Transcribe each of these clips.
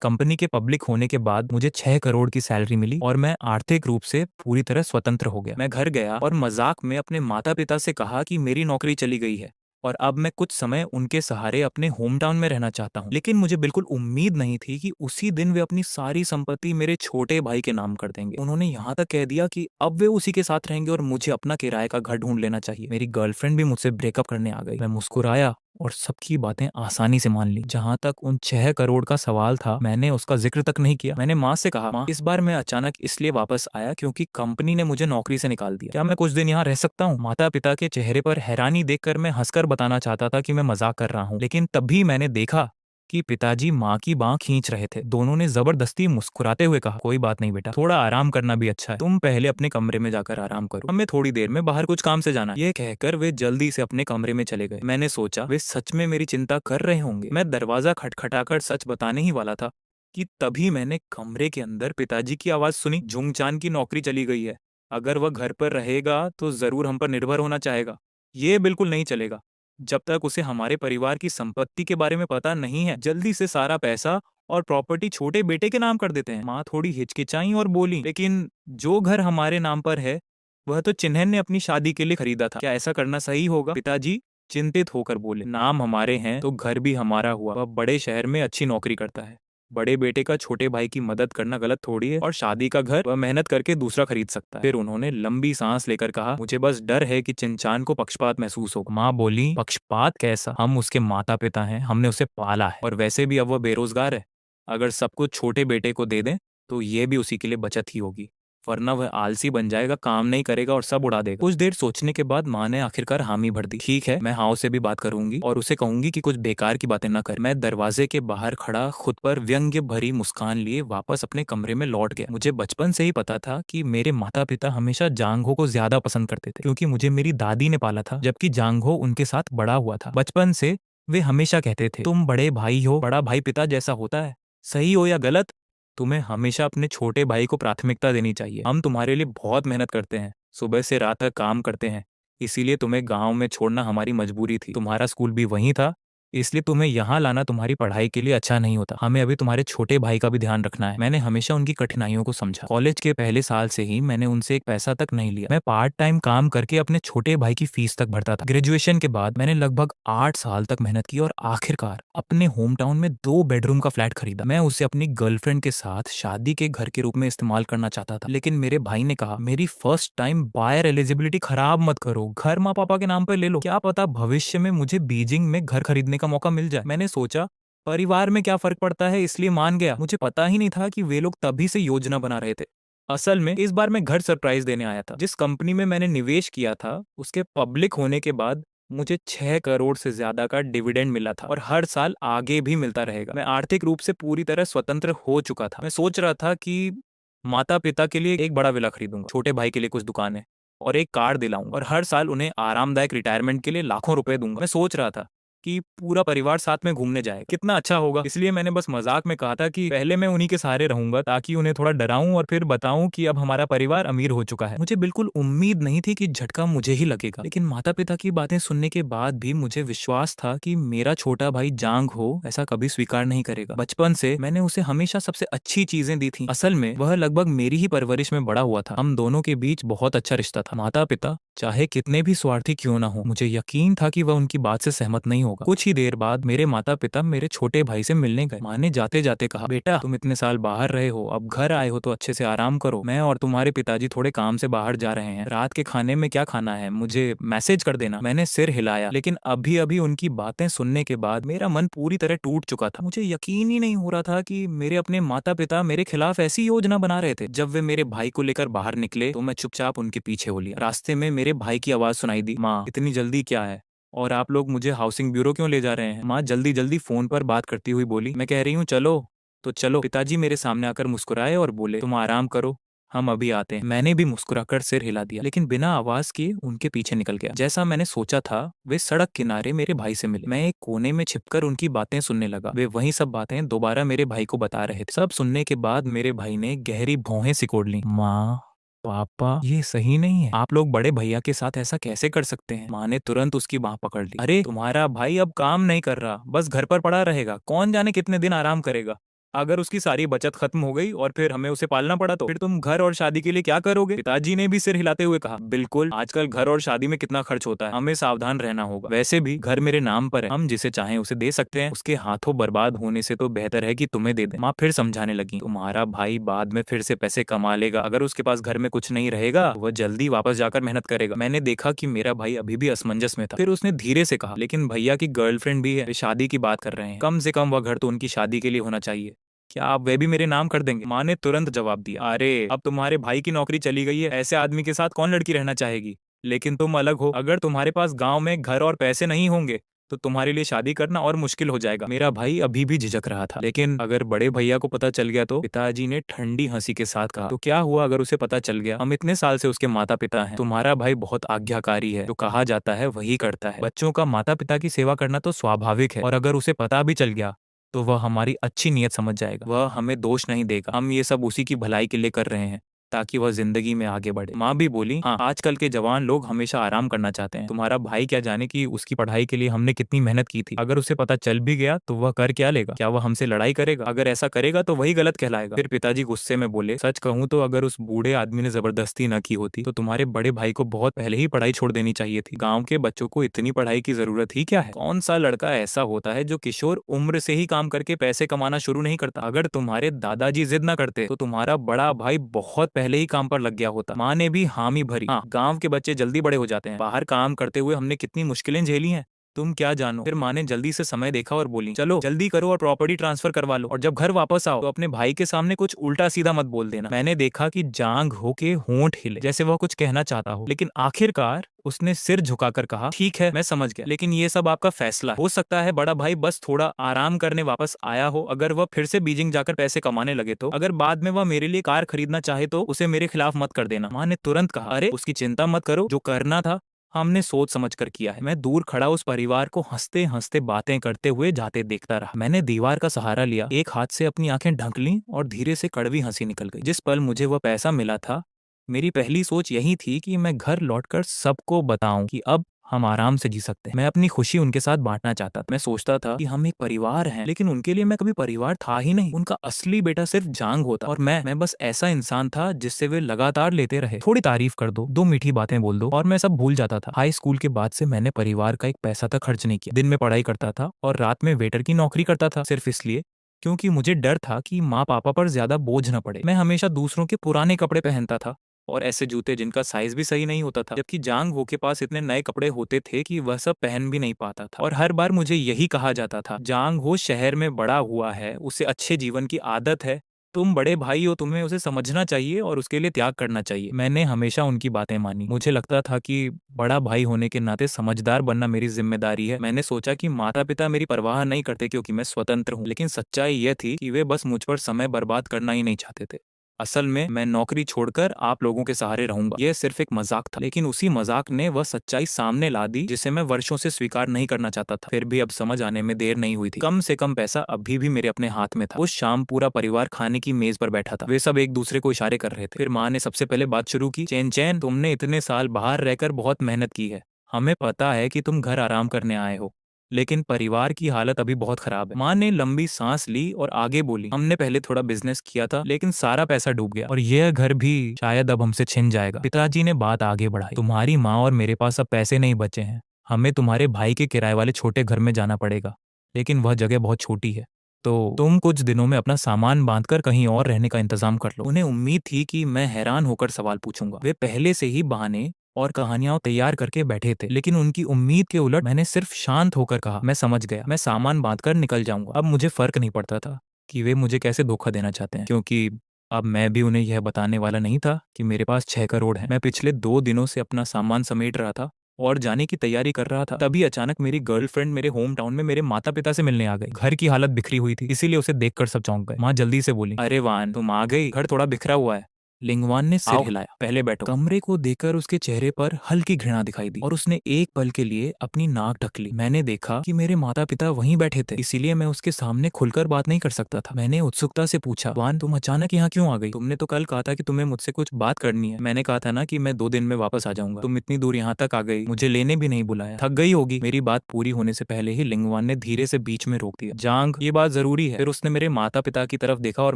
Company के public होने के बाद मुझे 6 करोड़ की सैलरी मिली और मैं आर्थिक रूप से पूरी तरह स्वतंत्र हो गया। मैं घर गया और मजाक में अपने माता पिता से कहा कि मेरी नौकरी चली गई है और अब मैं कुछ समय उनके सहारे अपने होम टाउन में रहना चाहता हूँ। लेकिन मुझे बिल्कुल उम्मीद नहीं थी कि उसी दिन वे अपनी सारी संपत्ति मेरे छोटे भाई के नाम कर देंगे। उन्होंने यहाँ तक कह दिया कि अब वे उसी के साथ रहेंगे और मुझे अपना किराए का घर ढूंढ लेना चाहिए। मेरी गर्लफ्रेंड भी मुझसे ब्रेकअप करने आ गई। मैं मुस्कुराया और सबकी बातें आसानी से मान ली। जहां तक उन 6 करोड़ का सवाल था, मैंने उसका जिक्र तक नहीं किया। मैंने माँ से कहा, माँ, इस बार मैं अचानक इसलिए वापस आया क्योंकि कंपनी ने मुझे नौकरी से निकाल दिया। क्या मैं कुछ दिन यहाँ रह सकता हूँ? माता पिता के चेहरे पर हैरानी देखकर मैं हंसकर बताना चाहता था कि मैं मजाक कर रहा हूँ, लेकिन तभी मैंने देखा कि पिताजी माँ की बांह खींच रहे थे। दोनों ने जबरदस्ती मुस्कुराते हुए कहा, कोई बात नहीं बेटा, थोड़ा आराम करना भी अच्छा है। तुम पहले अपने कमरे में जाकर आराम करो, हमें थोड़ी देर में बाहर कुछ काम से जाना है। ये कहकर वे जल्दी से अपने कमरे में चले गए। मैंने सोचा वे सच में मेरी चिंता कर रहे होंगे। मैं दरवाजा खटखटाकर सच बताने ही वाला था कि तभी मैंने कमरे के अंदर पिताजी की आवाज सुनी। जुंगचान की नौकरी चली गई है। अगर वह घर पर रहेगा तो जरूर हम पर निर्भर होना चाहेगा। ये बिल्कुल नहीं चलेगा जब तक उसे हमारे परिवार की संपत्ति के बारे में पता नहीं है। जल्दी से सारा पैसा और प्रॉपर्टी छोटे बेटे के नाम कर देते हैं। माँ थोड़ी हिचकिचाई और बोली, लेकिन जो घर हमारे नाम पर है वह तो चिन्हन ने अपनी शादी के लिए खरीदा था। क्या ऐसा करना सही होगा? पिताजी चिंतित होकर बोले, नाम हमारे हैं तो घर भी हमारा हुआ। वह बड़े शहर में अच्छी नौकरी करता है। बड़े बेटे का छोटे भाई की मदद करना गलत थोड़ी है, और शादी का घर वह मेहनत करके दूसरा खरीद सकता है। फिर उन्होंने लंबी सांस लेकर कहा, मुझे बस डर है कि चिंचान को पक्षपात महसूस होगा। माँ बोली, पक्षपात कैसा? हम उसके माता पिता हैं, हमने उसे पाला है, और वैसे भी अब वह बेरोजगार है। अगर सब कुछ छोटे बेटे को दे दें तो ये भी उसी के लिए बचत ही होगी, वरना वह आलसी बन जाएगा, काम नहीं करेगा और सब उड़ा देगा। कुछ देर सोचने के बाद माँ ने आखिरकार हामी भर दी। ठीक है, मैं हाउ से भी बात करूंगी और उसे कहूंगी कि कुछ बेकार की बातें ना करे। मैं दरवाजे के बाहर खड़ा खुद पर व्यंग्य भरी मुस्कान लिए वापस अपने कमरे में लौट गया। मुझे बचपन से ही पता था कि मेरे माता पिता हमेशा जांगहो को ज्यादा पसंद करते थे, क्योंकि मुझे मेरी दादी ने पाला था, जबकि जांगहो उनके साथ बड़ा हुआ था। बचपन से वे हमेशा कहते थे, तुम बड़े भाई हो, बड़ा भाई पिता जैसा होता है। सही हो या गलत, तुम्हें हमेशा अपने छोटे भाई को प्राथमिकता देनी चाहिए। हम तुम्हारे लिए बहुत मेहनत करते हैं, सुबह से रात तक काम करते हैं, इसीलिए तुम्हें गांव में छोड़ना हमारी मजबूरी थी। तुम्हारा स्कूल भी वहीं था, इसलिए तुम्हें यहाँ लाना तुम्हारी पढ़ाई के लिए अच्छा नहीं होता। हमें अभी तुम्हारे छोटे भाई का भी ध्यान रखना है। मैंने हमेशा उनकी कठिनाइयों को समझा। कॉलेज के पहले साल से ही मैंने उनसे एक पैसा तक नहीं लिया। मैं पार्ट टाइम काम करके अपने छोटे भाई की फीस तक भरता था। ग्रेजुएशन के बाद मैंने लगभग 8 साल तक मेहनत की और आखिरकार अपने होम टाउन में 2 बेडरूम का फ्लैट खरीदा। मैं उसे अपनी गर्लफ्रेंड के साथ शादी के घर के रूप में इस्तेमाल करना चाहता था, लेकिन मेरे भाई ने कहा, मेरी फर्स्ट टाइम बायर एलिजिबिलिटी खराब मत करो, घर माँ पापा के नाम पर ले लो, क्या पता भविष्य में मुझे बीजिंग में घर खरीदने का मौका मिल जाए। मैंने सोचा परिवार में क्या फर्क पड़ता है, इसलिए मान गया। मुझे पता ही नहीं था कि वे लोग तभी से योजना बना रहे थे। असल में इस बार मैं घर सरप्राइज देने आया था। जिस कंपनी में मैंने निवेश किया था उसके पब्लिक होने के बाद मुझे 6 करोड़ से ज्यादा का डिविडेंड मिला था, और हर साल आगे भी मिलता रहेगा। मैं आर्थिक रूप से पूरी तरह स्वतंत्र हो चुका था। मैं सोच रहा था कि माता पिता के लिए एक बड़ा विला खरीदूंगा, छोटे भाई के लिए कुछ दुकानें और एक कार दिलाऊंगा, और हर साल उन्हें आरामदायक रिटायरमेंट के लिए लाखों रुपए दूंगा। मैं सोच रहा था कि पूरा परिवार साथ में घूमने जाए, कितना अच्छा होगा। इसलिए मैंने बस मजाक में कहा था कि पहले मैं उन्हीं के सहारे रहूंगा, ताकि उन्हें थोड़ा डराऊं और फिर बताऊं कि अब हमारा परिवार अमीर हो चुका है। मुझे बिल्कुल उम्मीद नहीं थी कि झटका मुझे ही लगेगा, लेकिन माता पिता की बातें सुनने के बाद भी मुझे विश्वास था कि मेरा छोटा भाई जांग हो ऐसा कभी स्वीकार नहीं करेगा। बचपन से मैंने उसे हमेशा सबसे अच्छी चीजें दी थी। असल में वह लगभग मेरी ही परवरिश में बड़ा हुआ था। हम दोनों के बीच बहुत अच्छा रिश्ता था। माता पिता चाहे कितने भी स्वार्थी क्यों ना हो, मुझे यकीन था कि वह उनकी बात से सहमत नहीं होगा। कुछ ही देर बाद मेरे माता पिता मेरे छोटे भाई से मिलने गए। माँ ने जाते जाते कहा, बेटा तुम इतने साल बाहर रहे हो, अब घर आए हो तो अच्छे से आराम करो। मैं और तुम्हारे पिताजी थोड़े काम से बाहर जा रहे हैं, रात के खाने में क्या खाना है मुझे मैसेज कर देना। मैंने सिर हिलाया, लेकिन अभी अभी उनकी बातें सुनने के बाद मेरा मन पूरी तरह टूट चुका था। मुझे यकीन ही नहीं हो रहा था कि मेरे अपने माता पिता मेरे खिलाफ ऐसी योजना बना रहे थे। जब वे मेरे भाई को लेकर बाहर निकले तो मैं चुपचाप उनके पीछे हो लिया। रास्ते में मेरे भाई की आवाज सुनाई दी, माँ इतनी जल्दी क्या है, और आप लोग मुझे हाउसिंग ब्यूरो क्यों ले जा रहे हैं? माँ जल्दी जल्दी फोन पर बात करती हुई बोली, मैं कह रही हूँ चलो तो चलो। पिताजी मेरे सामने आकर मुस्कुराए और बोले, तुम आराम करो, हम अभी आते हैं। मैंने भी मुस्कुराकर सिर हिला दिया, लेकिन बिना आवाज किए उनके पीछे निकल गया। जैसा मैंने सोचा था, वे सड़क किनारे मेरे भाई से मिले। मैं एक कोने में छिपकर उनकी बातें सुनने लगा। वे वही सब बातें दोबारा मेरे भाई को बता रहे थे। सब सुनने के बाद मेरे भाई ने गहरी भौहें सिकोड़ ली। माँ, पापा, ये सही नहीं है, आप लोग बड़े भैया के साथ ऐसा कैसे कर सकते हैं? माँ ने तुरंत उसकी बाह पकड़ ली। अरे तुम्हारा भाई अब काम नहीं कर रहा, बस घर पर पड़ा रहेगा, कौन जाने कितने दिन आराम करेगा। अगर उसकी सारी बचत खत्म हो गई और फिर हमें उसे पालना पड़ा तो फिर तुम घर और शादी के लिए क्या करोगे? पिताजी ने भी सिर हिलाते हुए कहा, बिल्कुल, आजकल घर और शादी में कितना खर्च होता है, हमें सावधान रहना होगा। वैसे भी घर मेरे नाम पर है, हम जिसे चाहें उसे दे सकते हैं, उसके हाथों बर्बाद होने से तो बेहतर है कि तुम्हें दे दें। माँ फिर समझाने लगी, तुम्हारा भाई बाद में फिर से पैसे कमा लेगा, अगर उसके पास घर में कुछ नहीं रहेगा वह जल्दी वापस जाकर मेहनत करेगा। मैंने देखा कि मेरा भाई अभी भी असमंजस में था। फिर उसने धीरे से कहा, लेकिन भैया की गर्लफ्रेंड भी है, वे शादी की बात कर रहे हैं, कम से कम वह घर तो उनकी शादी के लिए होना चाहिए। क्या आप वे भी मेरे नाम कर देंगे? माँ ने तुरंत जवाब दिया, अरे अब तुम्हारे भाई की नौकरी चली गई है, ऐसे आदमी के साथ कौन लड़की रहना चाहेगी? लेकिन तुम अलग हो, अगर तुम्हारे पास गांव में घर और पैसे नहीं होंगे तो तुम्हारे लिए शादी करना और मुश्किल हो जाएगा। मेरा भाई अभी भी झिझक रहा था, लेकिन अगर बड़े भैया को पता चल गया तो? पिताजी ने ठंडी हंसी के साथ कहा, तो क्या हुआ अगर उसे पता चल गया? हम इतने साल से उसके माता पिता हैं। तुम्हारा भाई बहुत आज्ञाकारी है, जो कहा जाता है वही करता है। बच्चों का माता पिता की सेवा करना तो स्वाभाविक है, और अगर उसे पता भी चल गया तो वह हमारी अच्छी नीयत समझ जाएगा, वह हमें दोष नहीं देगा। हम ये सब उसी की भलाई के लिए कर रहे हैं, ताकि वह जिंदगी में आगे बढ़े। माँ भी बोली, हाँ, आजकल के जवान लोग हमेशा आराम करना चाहते हैं। तुम्हारा भाई क्या जाने कि उसकी पढ़ाई के लिए हमने कितनी मेहनत की थी। अगर उसे पता चल भी गया तो वह कर क्या लेगा? क्या वह हमसे लड़ाई करेगा? अगर ऐसा करेगा तो वही गलत कहलाएगा। फिर पिताजी गुस्से में बोले, सच कहूँ तो अगर उस बूढ़े आदमी ने जबरदस्ती न की होती तो तुम्हारे बड़े भाई को बहुत पहले ही पढ़ाई छोड़ देनी चाहिए थी। गाँव के बच्चों को इतनी पढ़ाई की जरूरत ही क्या है? कौन सा लड़का ऐसा होता है जो किशोर उम्र से ही काम करके पैसे कमाना शुरू नहीं करता? अगर तुम्हारे दादाजी जिद न करते तो तुम्हारा बड़ा भाई बहुत पहले ही काम पर लग गया होता। माँ ने भी हामी भरी, हाँ, गांव के बच्चे जल्दी बड़े हो जाते हैं, बाहर काम करते हुए हमने कितनी मुश्किलें झेली हैं, तुम क्या जानो। फिर माँ ने जल्दी से समय देखा और बोली, चलो जल्दी करो और प्रॉपर्टी ट्रांसफर करवा लो, और जब घर वापस आओ तो अपने भाई के सामने कुछ उल्टा सीधा मत बोल देना। मैंने देखा कि जांग होके होंठ हिले, जैसे वह कुछ कहना चाहता हो, लेकिन आखिरकार उसने सिर झुकाकर कहा, ठीक है, मैं समझ गया, लेकिन ये सब आपका फैसला है। हो सकता है बड़ा भाई बस थोड़ा आराम करने वापस आया हो, अगर वह फिर से बीजिंग जाकर पैसे कमाने लगे तो, अगर बाद में वह मेरे लिए कार खरीदना चाहे तो उसे मेरे खिलाफ मत कर देना। माँ ने तुरंत कहा, अरे उसकी चिंता मत करो, जो करना था हमने सोच समझ कर किया है। मैं दूर खड़ा उस परिवार को हंसते हंसते बातें करते हुए जाते देखता रहा। मैंने दीवार का सहारा लिया, एक हाथ से अपनी आंखें ढक लीं और धीरे से कड़वी हंसी निकल गई। जिस पल मुझे वह पैसा मिला था, मेरी पहली सोच यही थी कि मैं घर लौटकर सबको बताऊं कि अब हम आराम से जी सकते हैं। मैं अपनी खुशी उनके साथ बांटना चाहता था। मैं सोचता था कि हम एक परिवार हैं, लेकिन उनके लिए मैं कभी परिवार था ही नहीं। उनका असली बेटा सिर्फ जांग होता, और मैं बस ऐसा इंसान था जिससे वे लगातार लेते रहे। थोड़ी तारीफ कर दो, दो मीठी बातें बोल दो, और मैं सब भूल जाता था। हाई स्कूल के बाद से मैंने परिवार का एक पैसा तक खर्च नहीं किया। दिन में पढ़ाई करता था और रात में वेटर की नौकरी करता था, सिर्फ इसलिए क्योंकि मुझे डर था कि माँ पापा पर ज्यादा बोझ न पड़े। मैं हमेशा दूसरों के पुराने कपड़े पहनता था और ऐसे जूते जिनका साइज भी सही नहीं होता था, जबकि जांग हो के पास इतने नए कपड़े होते थे कि वह सब पहन भी नहीं पाता था। और हर बार मुझे यही कहा जाता था, जांग हो शहर में बड़ा हुआ है, उसे अच्छे जीवन की आदत है, तुम बड़े भाई हो, तुम्हें उसे समझना चाहिए और उसके लिए त्याग करना चाहिए। मैंने हमेशा उनकी बातें मानी। मुझे लगता था कि बड़ा भाई होने के नाते समझदार बनना मेरी जिम्मेदारी है। मैंने सोचा कि माता पिता मेरी परवाह नहीं करते क्योंकि मैं स्वतंत्र हूँ, लेकिन सच्चाई यह थी कि वे बस मुझ पर समय बर्बाद करना ही नहीं चाहते थे। असल में मैं नौकरी छोड़कर आप लोगों के सहारे रहूंगा, यह सिर्फ एक मजाक था। लेकिन उसी मजाक ने वह सच्चाई सामने ला दी जिसे मैं वर्षों से स्वीकार नहीं करना चाहता था। फिर भी अब समझ आने में देर नहीं हुई थी। कम से कम पैसा अभी भी मेरे अपने हाथ में था। उस शाम पूरा परिवार खाने की मेज पर बैठा था। वे सब एक दूसरे को इशारे कर रहे थे। फिर माँ ने सबसे पहले बात शुरू की, चैन चैन, तुमने इतने साल बाहर रहकर बहुत मेहनत की है, हमें पता है कि तुम घर आराम करने आए हो, लेकिन परिवार की हालत अभी बहुत खराब है। माँ ने लंबी सांस ली और आगे बोली, हमने पहले थोड़ा बिजनेस किया था, लेकिन सारा पैसा डूब गया और यह घर भी शायद अब हमसे छिन जाएगा। पिताजी ने बात आगे बढ़ाई, तुम्हारी माँ और मेरे पास अब पैसे नहीं बचे हैं, हमें तुम्हारे भाई के किराए वाले छोटे घर में जाना पड़ेगा, लेकिन वह जगह बहुत छोटी है, तो तुम कुछ दिनों में अपना सामान बांधकर कहीं और रहने का इंतजाम कर लो। उन्हें उम्मीद थी कि मैं हैरान होकर सवाल पूछूंगा। वे पहले से ही बहाने और कहानियां तैयार करके बैठे थे, लेकिन उनकी उम्मीद के उलट मैंने सिर्फ शांत होकर कहा, मैं समझ गया, मैं सामान बांधकर निकल जाऊंगा। अब मुझे फर्क नहीं पड़ता था कि वे मुझे कैसे धोखा देना चाहते हैं, क्योंकि अब मैं भी उन्हें यह बताने वाला नहीं था कि मेरे पास 6 करोड़ है। मैं पिछले 2 दिनों से अपना सामान समेट रहा था और जाने की तैयारी कर रहा था। तभी अचानक मेरी गर्लफ्रेंड मेरे होम टाउन में मेरे माता पिता से मिलने आ गई। घर की हालत बिखरी हुई थी, इसीलिए उसे देखकर सब चौंक गए। माँ जल्दी से बोली, अरे वान, तुम आ गई, घर थोड़ा बिखरा हुआ है, लिंगवान ने सिर हिलाया। पहले बैठो। कमरे को देखकर उसके चेहरे पर हल्की घृणा दिखाई दी और उसने एक पल के लिए अपनी नाक ढक ली। मैंने देखा कि मेरे माता पिता वहीं बैठे थे, इसीलिए मैं उसके सामने खुलकर बात नहीं कर सकता था। मैंने उत्सुकता से पूछा, वान तुम अचानक यहाँ क्यों आ गई? तुमने तो कल कहा था कि तुम्हें मुझसे कुछ बात करनी है। मैंने कहा था ना कि मैं 2 दिन में वापस आ जाऊंगा। तुम इतनी दूर यहाँ तक आ गई, मुझे लेने भी नहीं बुलाया। थक गई होगी। मेरी बात पूरी होने से पहले ही लिंगवान ने धीरे से बीच में रोक दिया। जांग, ये बात जरूरी है। फिर उसने मेरे माता पिता की तरफ देखा और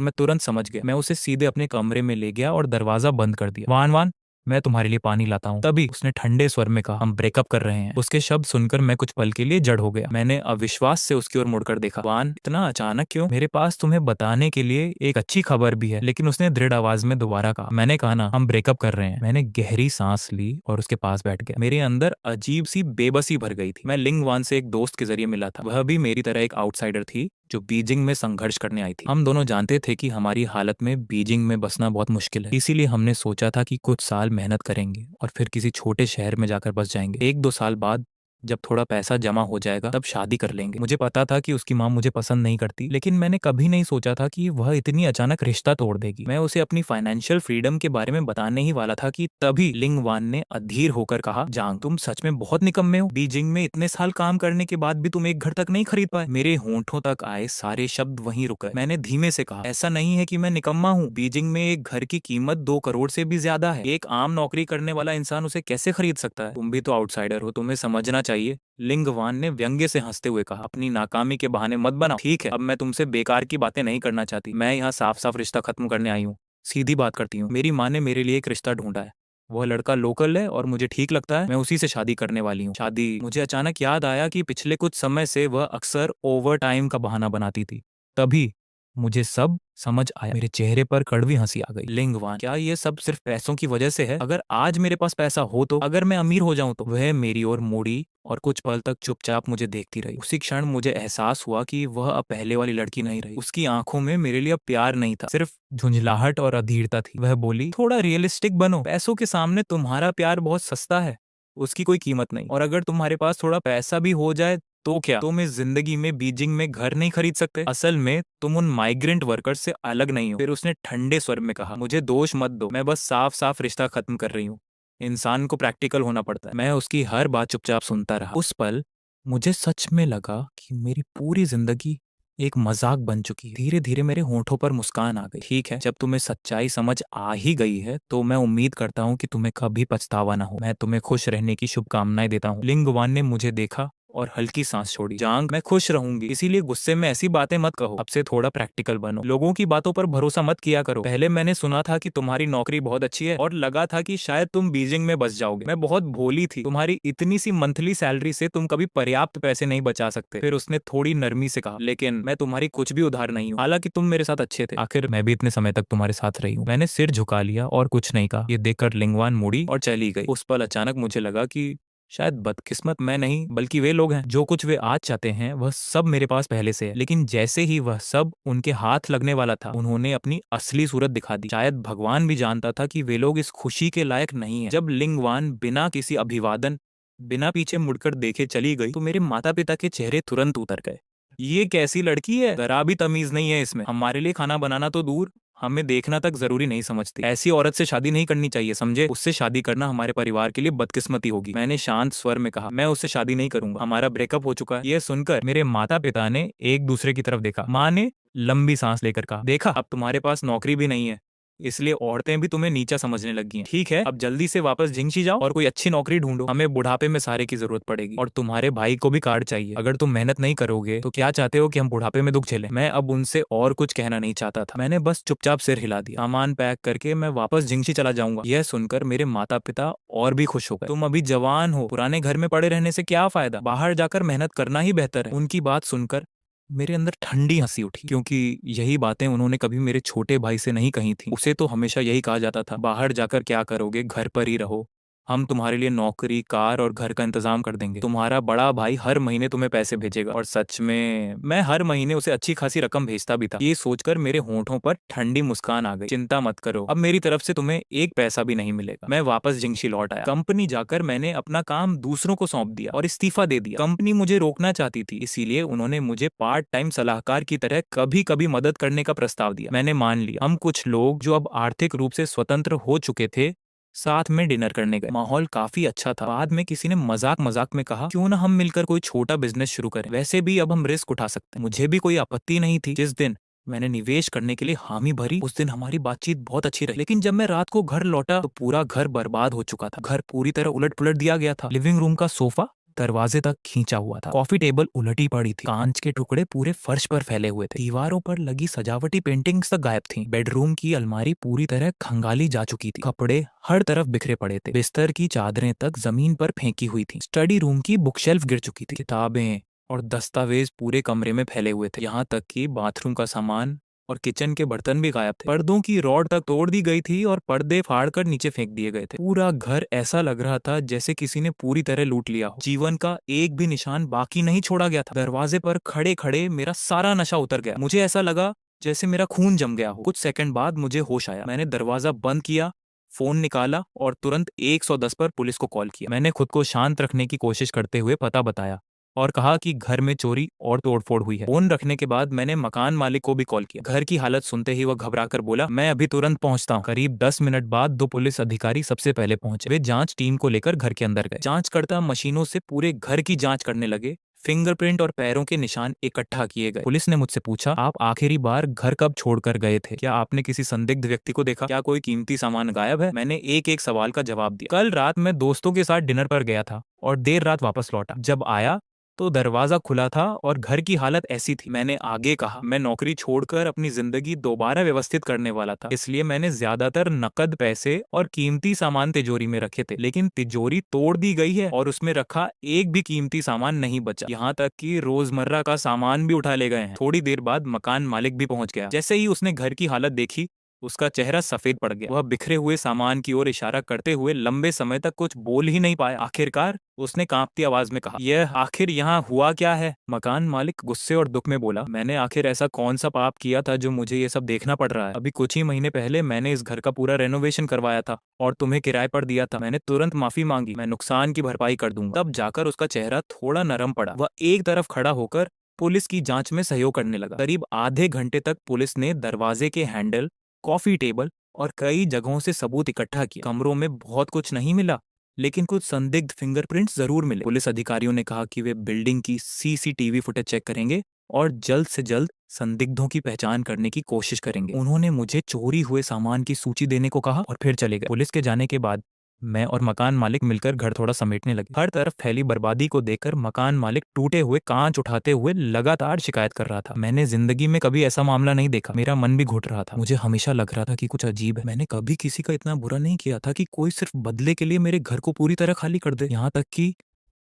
मैं तुरंत समझ गया। मैं उसे सीधे अपने कमरे में ले गया और दरवाजा बंद कर दिया। वान वान, मैं तुम्हारे लिए पानी लाता हूँ। तभी उसने ठंडे स्वर में कहा, हम ब्रेकअप कर रहे हैं। उसके शब्द सुनकर मैं कुछ पल के लिए जड़ हो गया। मैंने अविश्वास से उसकी ओर मुड़कर देखा। वान, इतना अचानक क्यों? मेरे पास तुम्हें बताने के लिए एक अच्छी खबर भी है। लेकिन उसने दृढ़ आवाज में दोबारा कहा। मैंने कहा ना, हम ब्रेकअप कर रहे हैं। मैंने गहरी सांस ली और उसके पास बैठ गया। मेरे अंदर अजीब सी बेबसी भर गई थी। मैं लिंगवान से एक दोस्त के जरिए मिला था। वह भी मेरी तरह एक आउटसाइडर थी जो बीजिंग में संघर्ष करने आई थी। हम दोनों जानते थे कि हमारी हालत में बीजिंग में बसना बहुत मुश्किल है, इसीलिए हमने सोचा था कि कुछ साल मेहनत करेंगे और फिर किसी छोटे शहर में जाकर बस जाएंगे। 1-2 साल बाद जब थोड़ा पैसा जमा हो जाएगा तब शादी कर लेंगे। मुझे पता था कि उसकी माँ मुझे पसंद नहीं करती, लेकिन मैंने कभी नहीं सोचा था कि वह इतनी अचानक रिश्ता तोड़ देगी। मैं उसे अपनी फाइनेंशियल फ्रीडम के बारे में बताने ही वाला था कि तभी लिंगवान ने अधीर होकर कहा, जांग तुम सच में बहुत निकम्मे हो। बीजिंग में इतने साल काम करने के बाद भी तुम एक घर तक नहीं खरीद पाए। मेरे होंठों तक आए सारे शब्द वहीं रुक गए। मैंने धीमे से कहा, ऐसा नहीं है कि मैं निकम्मा हूँ। बीजिंग में एक घर की कीमत 2 करोड़ से भी ज्यादा है। एक आम नौकरी करने वाला इंसान उसे कैसे खरीद सकता है? तुम भी तो आउटसाइडर हो, तुम्हें समझना चाहिए। लिंगवान ने व्यंग्य से हंसते हुए कहा, अपनी नाकामी के बहाने मत बनाओ। ठीक है, अब मैं तुमसे बेकार की बातें नहीं करना चाहती। मैं यहाँ साफ साफ रिश्ता खत्म करने आई हूँ। सीधी बात करती हूँ। मेरी माँ ने मेरे लिए एक रिश्ता ढूंढा है। वह लड़का लोकल है और मुझे ठीक लगता है। मैं उसी से शादी करने वाली हूँ। शादी? मुझे अचानक याद आया कि पिछले कुछ समय से वह अक्सर ओवर टाइम का बहाना बनाती थी। तभी मुझे सब समझ आया। मेरे चेहरे पर कड़वी हंसी आ गई। लिंगवान, क्या ये सब सिर्फ पैसों की वजह से है? अगर आज मेरे पास पैसा हो तो, अगर मैं अमीर हो जाऊं तो? वह मेरी ओर मुड़ी और कुछ पल तक चुपचाप मुझे देखती रही। उसी क्षण मुझे एहसास हुआ कि वह अब पहले वाली लड़की नहीं रही। उसकी आंखों में मेरे लिए अब प्यार नहीं था, सिर्फ झुंझलाहट और अधीरता थी। वह बोली, थोड़ा रियलिस्टिक बनो। पैसों के सामने तुम्हारा प्यार बहुत सस्ता है, उसकी कोई कीमत नहीं। और अगर तुम्हारे पास थोड़ा पैसा भी हो जाए तो क्या तुम इस जिंदगी में बीजिंग में घर नहीं खरीद सकते? असल में तुम उन माइग्रेंट वर्कर्स से अलग नहीं हो। फिर उसने ठंडे स्वर में कहा, मुझे दोष मत दो, मैं बस साफ साफ रिश्ता खत्म कर रही हूँ। इंसान को प्रैक्टिकल होना पड़ता है। मैं उसकी हर बात चुपचाप सुनता रहा। उस पल मुझे सच में लगा कि मेरी पूरी जिंदगी एक मजाक बन चुकी है। धीरे धीरे मेरे होंठों पर मुस्कान आ गई। ठीक है, जब तुम्हें सच्चाई समझ आ ही गई है तो मैं उम्मीद करता हूँ कि तुम्हें कभी पछतावा ना हो। मैं तुम्हें खुश रहने की शुभकामनाएं देता हूँ। लिंगवान ने मुझे देखा और हल्की सांस छोड़ी। जांग, मैं खुश रहूंगी, इसीलिए गुस्से में ऐसी बातें मत कहो। अब से थोड़ा प्रैक्टिकल बनो। लोगों की बातों पर भरोसा मत किया करो। पहले मैंने सुना था कि तुम्हारी नौकरी बहुत अच्छी है और लगा था कि शायद तुम बीजिंग में बस जाओगे। मैं बहुत भोली थी। तुम्हारी इतनी सी मंथली सैलरी से तुम कभी पर्याप्त पैसे नहीं बचा सकते। फिर उसने थोड़ी नरमी से कहा, लेकिन मैं तुम्हारी कुछ भी उधार नहीं हूँ। हालांकि तुम मेरे साथ अच्छे थे। आखिर मैं भी इतने समय तक तुम्हारे साथ रही हूँ। मैंने सिर झुका लिया और कुछ नहीं कहा। ये देखकर लिंगवान मुड़ी और चली गई। उस पल अचानक मुझे लगा कि शायद बदकिस्मत मैं नहीं बल्कि वे लोग हैं। जो कुछ वे आज चाहते हैं वह सब मेरे पास पहले से है। लेकिन जैसे ही वह सब उनके हाथ लगने वाला था, उन्होंने अपनी असली सूरत दिखा दी। शायद भगवान भी जानता था कि वे लोग इस खुशी के लायक नहीं है। जब लिंगवान बिना किसी अभिवादन, बिना पीछे मुड़कर देखे चली गई तो मेरे माता पिता के चेहरे तुरंत उतर गए। ये कैसी लड़की है, जरा भी तमीज नहीं है इसमें। हमारे लिए खाना बनाना तो दूर, हमें देखना तक जरूरी नहीं समझती। ऐसी औरत से शादी नहीं करनी चाहिए, समझे? उससे शादी करना हमारे परिवार के लिए बदकिस्मती होगी। मैंने शांत स्वर में कहा, मैं उससे शादी नहीं करूंगा, हमारा ब्रेकअप हो चुका है। यह सुनकर मेरे माता पिता ने एक दूसरे की तरफ देखा। माँ ने लंबी सांस लेकर कहा, देखा, अब तुम्हारे पास नौकरी भी नहीं है, इसलिए औरतें भी तुम्हें नीचा समझने लगी हैं। ठीक है, अब जल्दी से वापस झिंगशी जाओ और कोई अच्छी नौकरी ढूंढो। हमें बुढ़ापे में सहारे की जरूरत पड़ेगी और तुम्हारे भाई को भी कार्ड चाहिए। अगर तुम मेहनत नहीं करोगे तो क्या चाहते हो कि हम बुढ़ापे में दुख झेलें? मैं अब उनसे और कुछ कहना नहीं चाहता था। मैंने बस चुपचाप सिर हिला दिया। सामान पैक करके मैं वापस झिंगशी चला जाऊंगा। यह सुनकर मेरे माता पिता और भी खुश हो गए। तुम अभी जवान हो, पुराने घर में पड़े रहने से क्या फायदा, बाहर जाकर मेहनत करना ही बेहतर है। उनकी बात सुनकर मेरे अंदर ठंडी हंसी उठी, क्योंकि यही बातें उन्होंने कभी मेरे छोटे भाई से नहीं कही थी। उसे तो हमेशा यही कहा जाता था, बाहर जाकर क्या करोगे, घर पर ही रहो, हम तुम्हारे लिए नौकरी, कार और घर का इंतजाम कर देंगे। तुम्हारा बड़ा भाई हर महीने तुम्हें पैसे भेजेगा। और सच में मैं हर महीने उसे अच्छी खासी रकम भेजता भी था। ये सोचकर मेरे होंठों पर ठंडी मुस्कान आ गई। चिंता मत करो, अब मेरी तरफ से तुम्हें एक पैसा भी नहीं मिलेगा। मैं वापस जिंगशी लौट आया। कंपनी जाकर मैंने अपना काम दूसरों को सौंप दिया और इस्तीफा दे दिया। कंपनी मुझे रोकना चाहती थी, इसीलिए उन्होंने मुझे पार्ट टाइम सलाहकार की तरह कभी कभी मदद करने का प्रस्ताव दिया। मैंने मान लिया। हम कुछ लोग जो अब आर्थिक रूप से स्वतंत्र हो चुके थे, साथ में डिनर करने गए। माहौल काफी अच्छा था। बाद में किसी ने मजाक मजाक में कहा, क्यों ना हम मिलकर कोई छोटा बिजनेस शुरू करें, वैसे भी अब हम रिस्क उठा सकते हैं। मुझे भी कोई आपत्ति नहीं थी। जिस दिन मैंने निवेश करने के लिए हामी भरी, उस दिन हमारी बातचीत बहुत अच्छी रही। लेकिन जब मैं रात को घर लौटा तो पूरा घर बर्बाद हो चुका था। घर पूरी तरह उलट पुलट दिया गया था। लिविंग रूम का सोफा दरवाजे तक खींचा हुआ था। कॉफी टेबल उलटी पड़ी थी। कांच के टुकड़े पूरे फर्श पर फैले हुए थे। दीवारों पर लगी सजावटी पेंटिंग्स तक गायब थी। बेडरूम की अलमारी पूरी तरह खंगाली जा चुकी थी। कपड़े हर तरफ बिखरे पड़े थे। बिस्तर की चादरें तक जमीन पर फेंकी हुई थी। स्टडी रूम की बुकशेल्फ गिर चुकी थी। किताबें और दस्तावेज पूरे कमरे में फैले हुए थे। यहाँ तक कि बाथरूम का सामान और किचन के बर्तन भी गायब थे। पर्दों की रॉड तक तोड़ दी गई थी और पर्दे फाड़कर नीचे फेंक दिए गए थे। पूरा घर ऐसा लग रहा था जैसे किसी ने पूरी तरह लूट लिया हो। जीवन का एक भी निशान बाकी नहीं छोड़ा गया था। दरवाजे पर खड़े खड़े मेरा सारा नशा उतर गया। मुझे ऐसा लगा जैसे मेरा खून जम गया हो। कुछ सेकंड बाद मुझे होश आया। मैंने दरवाजा बंद किया, फोन निकाला और तुरंत 110 पर पुलिस को कॉल किया। मैंने खुद को शांत रखने की कोशिश करते हुए पता बताया और कहा कि घर में चोरी और तोड़फोड़ हुई है। फोन रखने के बाद मैंने मकान मालिक को भी कॉल किया। घर की हालत सुनते ही वह घबराकर बोला, मैं अभी तुरंत पहुंचता हूं। करीब 10 मिनट बाद 2 पुलिस अधिकारी सबसे पहले पहुंचे। वे जांच टीम को लेकर घर के अंदर गए। जांचकर्ता मशीनों से पूरे घर की जांच करने लगे। फिंगरप्रिंट और पैरों के निशान इकट्ठा किए गए। पुलिस ने मुझसे पूछा, आप आखिरी बार घर कब छोड़कर गए थे? क्या आपने किसी संदिग्ध व्यक्ति को देखा? क्या कोई कीमती सामान गायब है? मैंने एक एक सवाल का जवाब दिया। कल रात मैं दोस्तों के साथ डिनर पर गया था और देर रात वापस लौटा। जब आया तो दरवाजा खुला था और घर की हालत ऐसी थी। मैंने आगे कहा, मैं नौकरी छोड़कर अपनी जिंदगी दोबारा व्यवस्थित करने वाला था, इसलिए मैंने ज्यादातर नकद पैसे और कीमती सामान तिजोरी में रखे थे। लेकिन तिजोरी तोड़ दी गई है और उसमें रखा एक भी कीमती सामान नहीं बचा। यहाँ तक कि रोजमर्रा का सामान भी उठा ले गए हैं। थोड़ी देर बाद मकान मालिक भी पहुंच गया। जैसे ही उसने घर की हालत देखी, उसका चेहरा सफेद पड़ गया। वह बिखरे हुए सामान की ओर इशारा करते हुए लंबे समय तक कुछ बोल ही नहीं पाया। आखिरकार उसने कांपती आवाज में कहा, यह आखिर यहाँ हुआ क्या है? मकान मालिक गुस्से और दुख में बोला, मैंने आखिर ऐसा कौन सा पाप किया था जो मुझे ये सब देखना पड़ रहा है? अभी कुछ ही महीने पहले मैंने इस घर का पूरा रेनोवेशन करवाया था और तुम्हें किराए पर दिया था। मैंने तुरंत माफी मांगी, मैं नुकसान की भरपाई कर दूंगा। तब जाकर उसका चेहरा थोड़ा नरम पड़ा। वह एक तरफ खड़ा होकर पुलिस की जांच में सहयोग करने लगा। करीब आधे घंटे तक पुलिस ने दरवाजे के हैंडल, कॉफी टेबल और कई जगहों से सबूत इकट्ठा किया। कमरों में बहुत कुछ नहीं मिला, लेकिन कुछ संदिग्ध फिंगरप्रिंट्स जरूर मिले। पुलिस अधिकारियों ने कहा कि वे बिल्डिंग की सीसीटीवी फुटेज चेक करेंगे और जल्द से जल्द संदिग्धों की पहचान करने की कोशिश करेंगे। उन्होंने मुझे चोरी हुए सामान की सूची देने को कहा और फिर चले गए। पुलिस के जाने के बाद मैं और मकान मालिक मिलकर घर थोड़ा समेटने लगे। हर तरफ फैली बर्बादी को देखकर मकान मालिक टूटे हुए कांच उठाते हुए लगातार शिकायत कर रहा था। मैंने जिंदगी में कभी ऐसा मामला नहीं देखा। मेरा मन भी घुट रहा था। मुझे हमेशा लग रहा था कि कुछ अजीब है। मैंने कभी किसी का इतना बुरा नहीं किया था कि कोई सिर्फ बदले के लिए मेरे घर को पूरी तरह खाली कर दे। यहाँ तक कि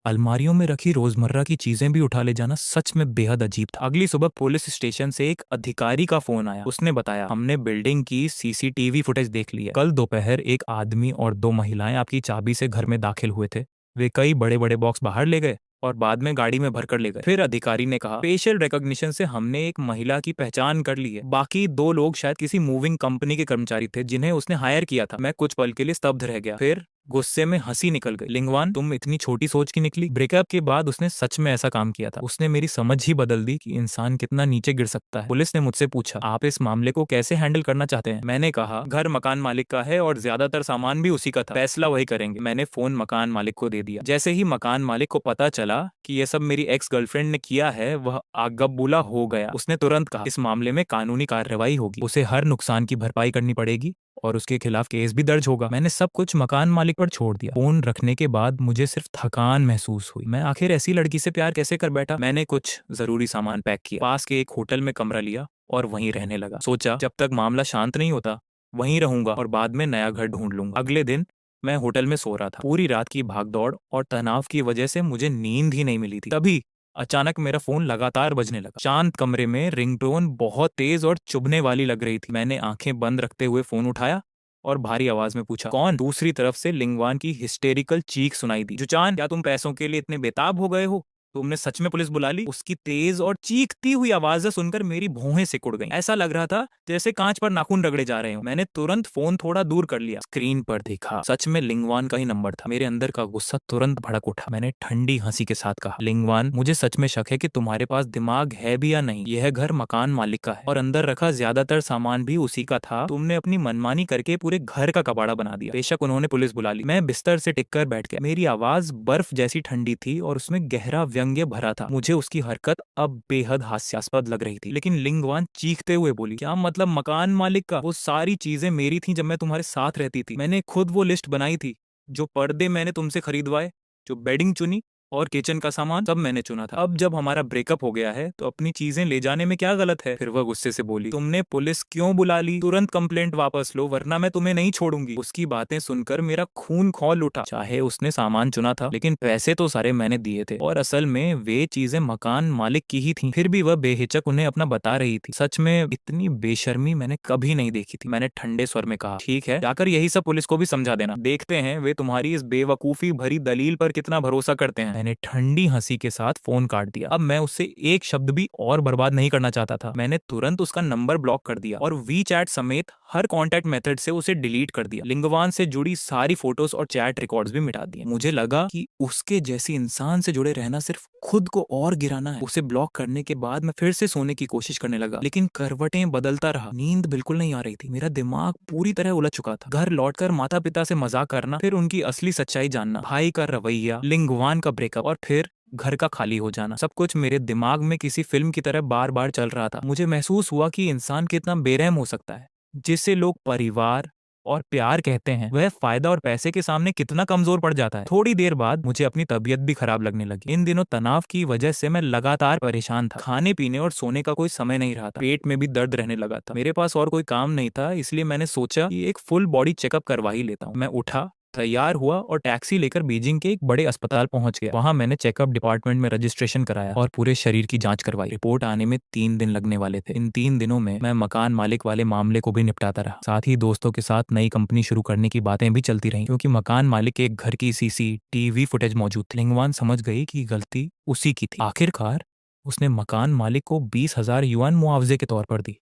अलमारियों में रखी रोजमर्रा की चीजें भी उठा ले जाना सच में बेहद अजीब था। अगली सुबह पुलिस स्टेशन से एक अधिकारी का फोन आया। उसने बताया, हमने बिल्डिंग की सीसीटीवी फुटेज देख ली है। कल दोपहर एक आदमी और 2 महिलाएं आपकी चाबी से घर में दाखिल हुए थे। वे कई बड़े बड़े बॉक्स बाहर ले गए और बाद में गाड़ी में भरकर ले गए। फिर अधिकारी ने कहा, फेशियल रिकॉग्निशन से हमने एक महिला की पहचान कर ली है। बाकी 2 लोग शायद किसी मूविंग कंपनी के कर्मचारी थे जिन्हें उसने हायर किया था। मैं कुछ पल के लिए स्तब्ध रह गया। फिर गुस्से में हंसी निकल गई। लिंगवान, तुम इतनी छोटी सोच की निकली। ब्रेकअप के बाद उसने सच में ऐसा काम किया था। उसने मेरी समझ ही बदल दी कि इंसान कितना नीचे गिर सकता है। पुलिस ने मुझसे पूछा, आप इस मामले को कैसे हैंडल करना चाहते हैं? मैंने कहा, घर मकान मालिक का है और ज्यादातर सामान भी उसी का था। फैसला वही करेंगे। मैंने फोन मकान मालिक को दे दिया। जैसे ही मकान मालिक को पता चला कि यह सब मेरी एक्स गर्लफ्रेंड ने किया है, वह आगबबूला हो गया। उसने तुरंत कहा, इस मामले में कानूनी कार्रवाई होगी। उसे हर नुकसान की भरपाई करनी पड़ेगी और उसके खिलाफ केस भी दर्ज होगा। मैंने सब कुछ मकान मालिक पर छोड़ दिया। फोन रखने के बाद मुझे सिर्फ थकान महसूस हुई। मैं आखिर ऐसी लड़की से प्यार कैसे कर बैठा? मैंने कुछ जरूरी सामान पैक किया, पास के एक होटल में कमरा लिया और वहीं रहने लगा। सोचा, जब तक मामला शांत नहीं होता वहीं रहूंगा और बाद में नया घर ढूंढ लूंगा। अगले दिन मैं होटल में सो रहा था। पूरी रात की भागदौड़ और तनाव की वजह से मुझे नींद ही नहीं मिली थी। तभी अचानक मेरा फोन लगातार बजने लगा। शांत कमरे में रिंगटोन बहुत तेज और चुभने वाली लग रही थी। मैंने आंखें बंद रखते हुए फोन उठाया और भारी आवाज में पूछा, कौन? दूसरी तरफ से लिंगवान की हिस्टेरिकल चीख सुनाई दी, जुचान, क्या तुम पैसों के लिए इतने बेताब हो गए हो? तुमने सच में पुलिस बुला ली? उसकी तेज और चीखती हुई आवाजें सुनकर मेरी भौहें सिकुड़ गईं। ऐसा लग रहा था जैसे कांच पर नाखून रगड़े जा रहे हो। मैंने तुरंत फोन थोड़ा दूर कर लिया, स्क्रीन पर देखा, सच में लिंगवान का ही नंबर था। मेरे अंदर का गुस्सा तुरंत भड़क उठा। मैंने ठंडी हंसी के साथ कहा, लिंगवान, मुझे सच में शक है कि तुम्हारे पास दिमाग है भी या नहीं। यह घर मकान मालिक का है और अंदर रखा ज्यादातर सामान भी उसी का था। तुमने अपनी मनमानी करके पूरे घर का कबाड़ा बना दिया। बेशक उन्होंने पुलिस बुला ली। मैं बिस्तर से टिककर बैठ गया। मेरी आवाज बर्फ जैसी ठंडी थी और उसमें गहरा व्यंग्य भरा था। मुझे उसकी हरकत अब बेहद हास्यास्पद लग रही थी। लेकिन लिंगवान चीखते हुए बोली, क्या मतलब मकान मालिक का? वो सारी चीजें मेरी थी जब मैं तुम्हारे साथ रहती थी। मैंने खुद वो लिस्ट बनाई थी। जो पर्दे मैंने तुमसे खरीदवाए, जो बेडिंग चुनी और किचन का सामान, सब मैंने चुना था। अब जब हमारा ब्रेकअप हो गया है तो अपनी चीजें ले जाने में क्या गलत है? फिर वह गुस्से से बोली, तुमने पुलिस क्यों बुला ली? तुरंत कंप्लेंट वापस लो वरना मैं तुम्हें नहीं छोड़ूंगी। उसकी बातें सुनकर मेरा खून खौल उठा। चाहे उसने सामान चुना था लेकिन पैसे तो सारे मैंने दिए थे और असल में वे चीजें मकान मालिक की ही थी। फिर भी वह बेहिचक उन्हें अपना बता रही थी। सच में इतनी बेशर्मी मैंने कभी नहीं देखी थी। मैंने ठंडे स्वर में कहा, ठीक है, जाकर यही सब पुलिस को भी समझा देना। देखते हैं वे तुम्हारी इस बेवकूफी भरी दलील पर कितना भरोसा करते हैं। मैंने ठंडी हंसी के साथ फोन काट दिया। अब मैं उससे एक शब्द भी और बर्बाद नहीं करना चाहता था। मैंने तुरंत उसका नंबर ब्लॉक कर दिया और वी चैट समेत हर कॉन्टैक्ट मेथड से उसे डिलीट कर दिया। लिंगवान से जुड़ी सारी फोटोज और चैट रिकॉर्ड्स भी मिटा दिए। मुझे लगा कि उसके जैसी इंसान से जुड़े रहना सिर्फ खुद को और गिराना है। उसे ब्लॉक करने के बाद मैं फिर से सोने की कोशिश करने लगा लेकिन करवटें बदलता रहा। नींद बिल्कुल नहीं आ रही थी। मेरा दिमाग पूरी तरह उलझ चुका था। घर लौटकर माता पिता से मजाक करना, फिर उनकी असली सच्चाई जानना, भाई का रवैया, लिंगवान का ब्रेकअप और फिर घर का खाली हो जाना, सब कुछ मेरे दिमाग में किसी फिल्म की तरह बार बार चल रहा था। मुझे महसूस हुआ कि इंसान कितना बेरहम हो सकता है। जिसे लोग परिवार और प्यार कहते हैं वह फायदा और पैसे के सामने कितना कमजोर पड़ जाता है। थोड़ी देर बाद मुझे अपनी तबीयत भी खराब लगने लगी। इन दिनों तनाव की वजह से मैं लगातार परेशान था। खाने पीने और सोने का कोई समय नहीं रहा था। पेट में भी दर्द रहने लगा था। मेरे पास और कोई काम नहीं था इसलिए मैंने सोचा कि एक फुल बॉडी चेकअप करवा ही लेता हूँ। मैं उठा, तैयार हुआ और टैक्सी लेकर बीजिंग के एक बड़े अस्पताल पहुंच गया। वहां मैंने चेकअप डिपार्टमेंट में रजिस्ट्रेशन कराया और पूरे शरीर की जांच करवाई। रिपोर्ट आने में 3 दिन लगने वाले थे। इन 3 दिनों में मैं मकान मालिक वाले मामले को भी निपटाता रहा। साथ ही दोस्तों के साथ नई कंपनी शुरू करने की बातें भी चलती रहीं क्योंकि मकान मालिक के एक घर की CCTV फुटेज मौजूद थी। लिंगवान समझ गई कि गलती उसी की थी। आखिरकार उसने मकान मालिक को 20,000 युआन मुआवजे के तौर पर दी।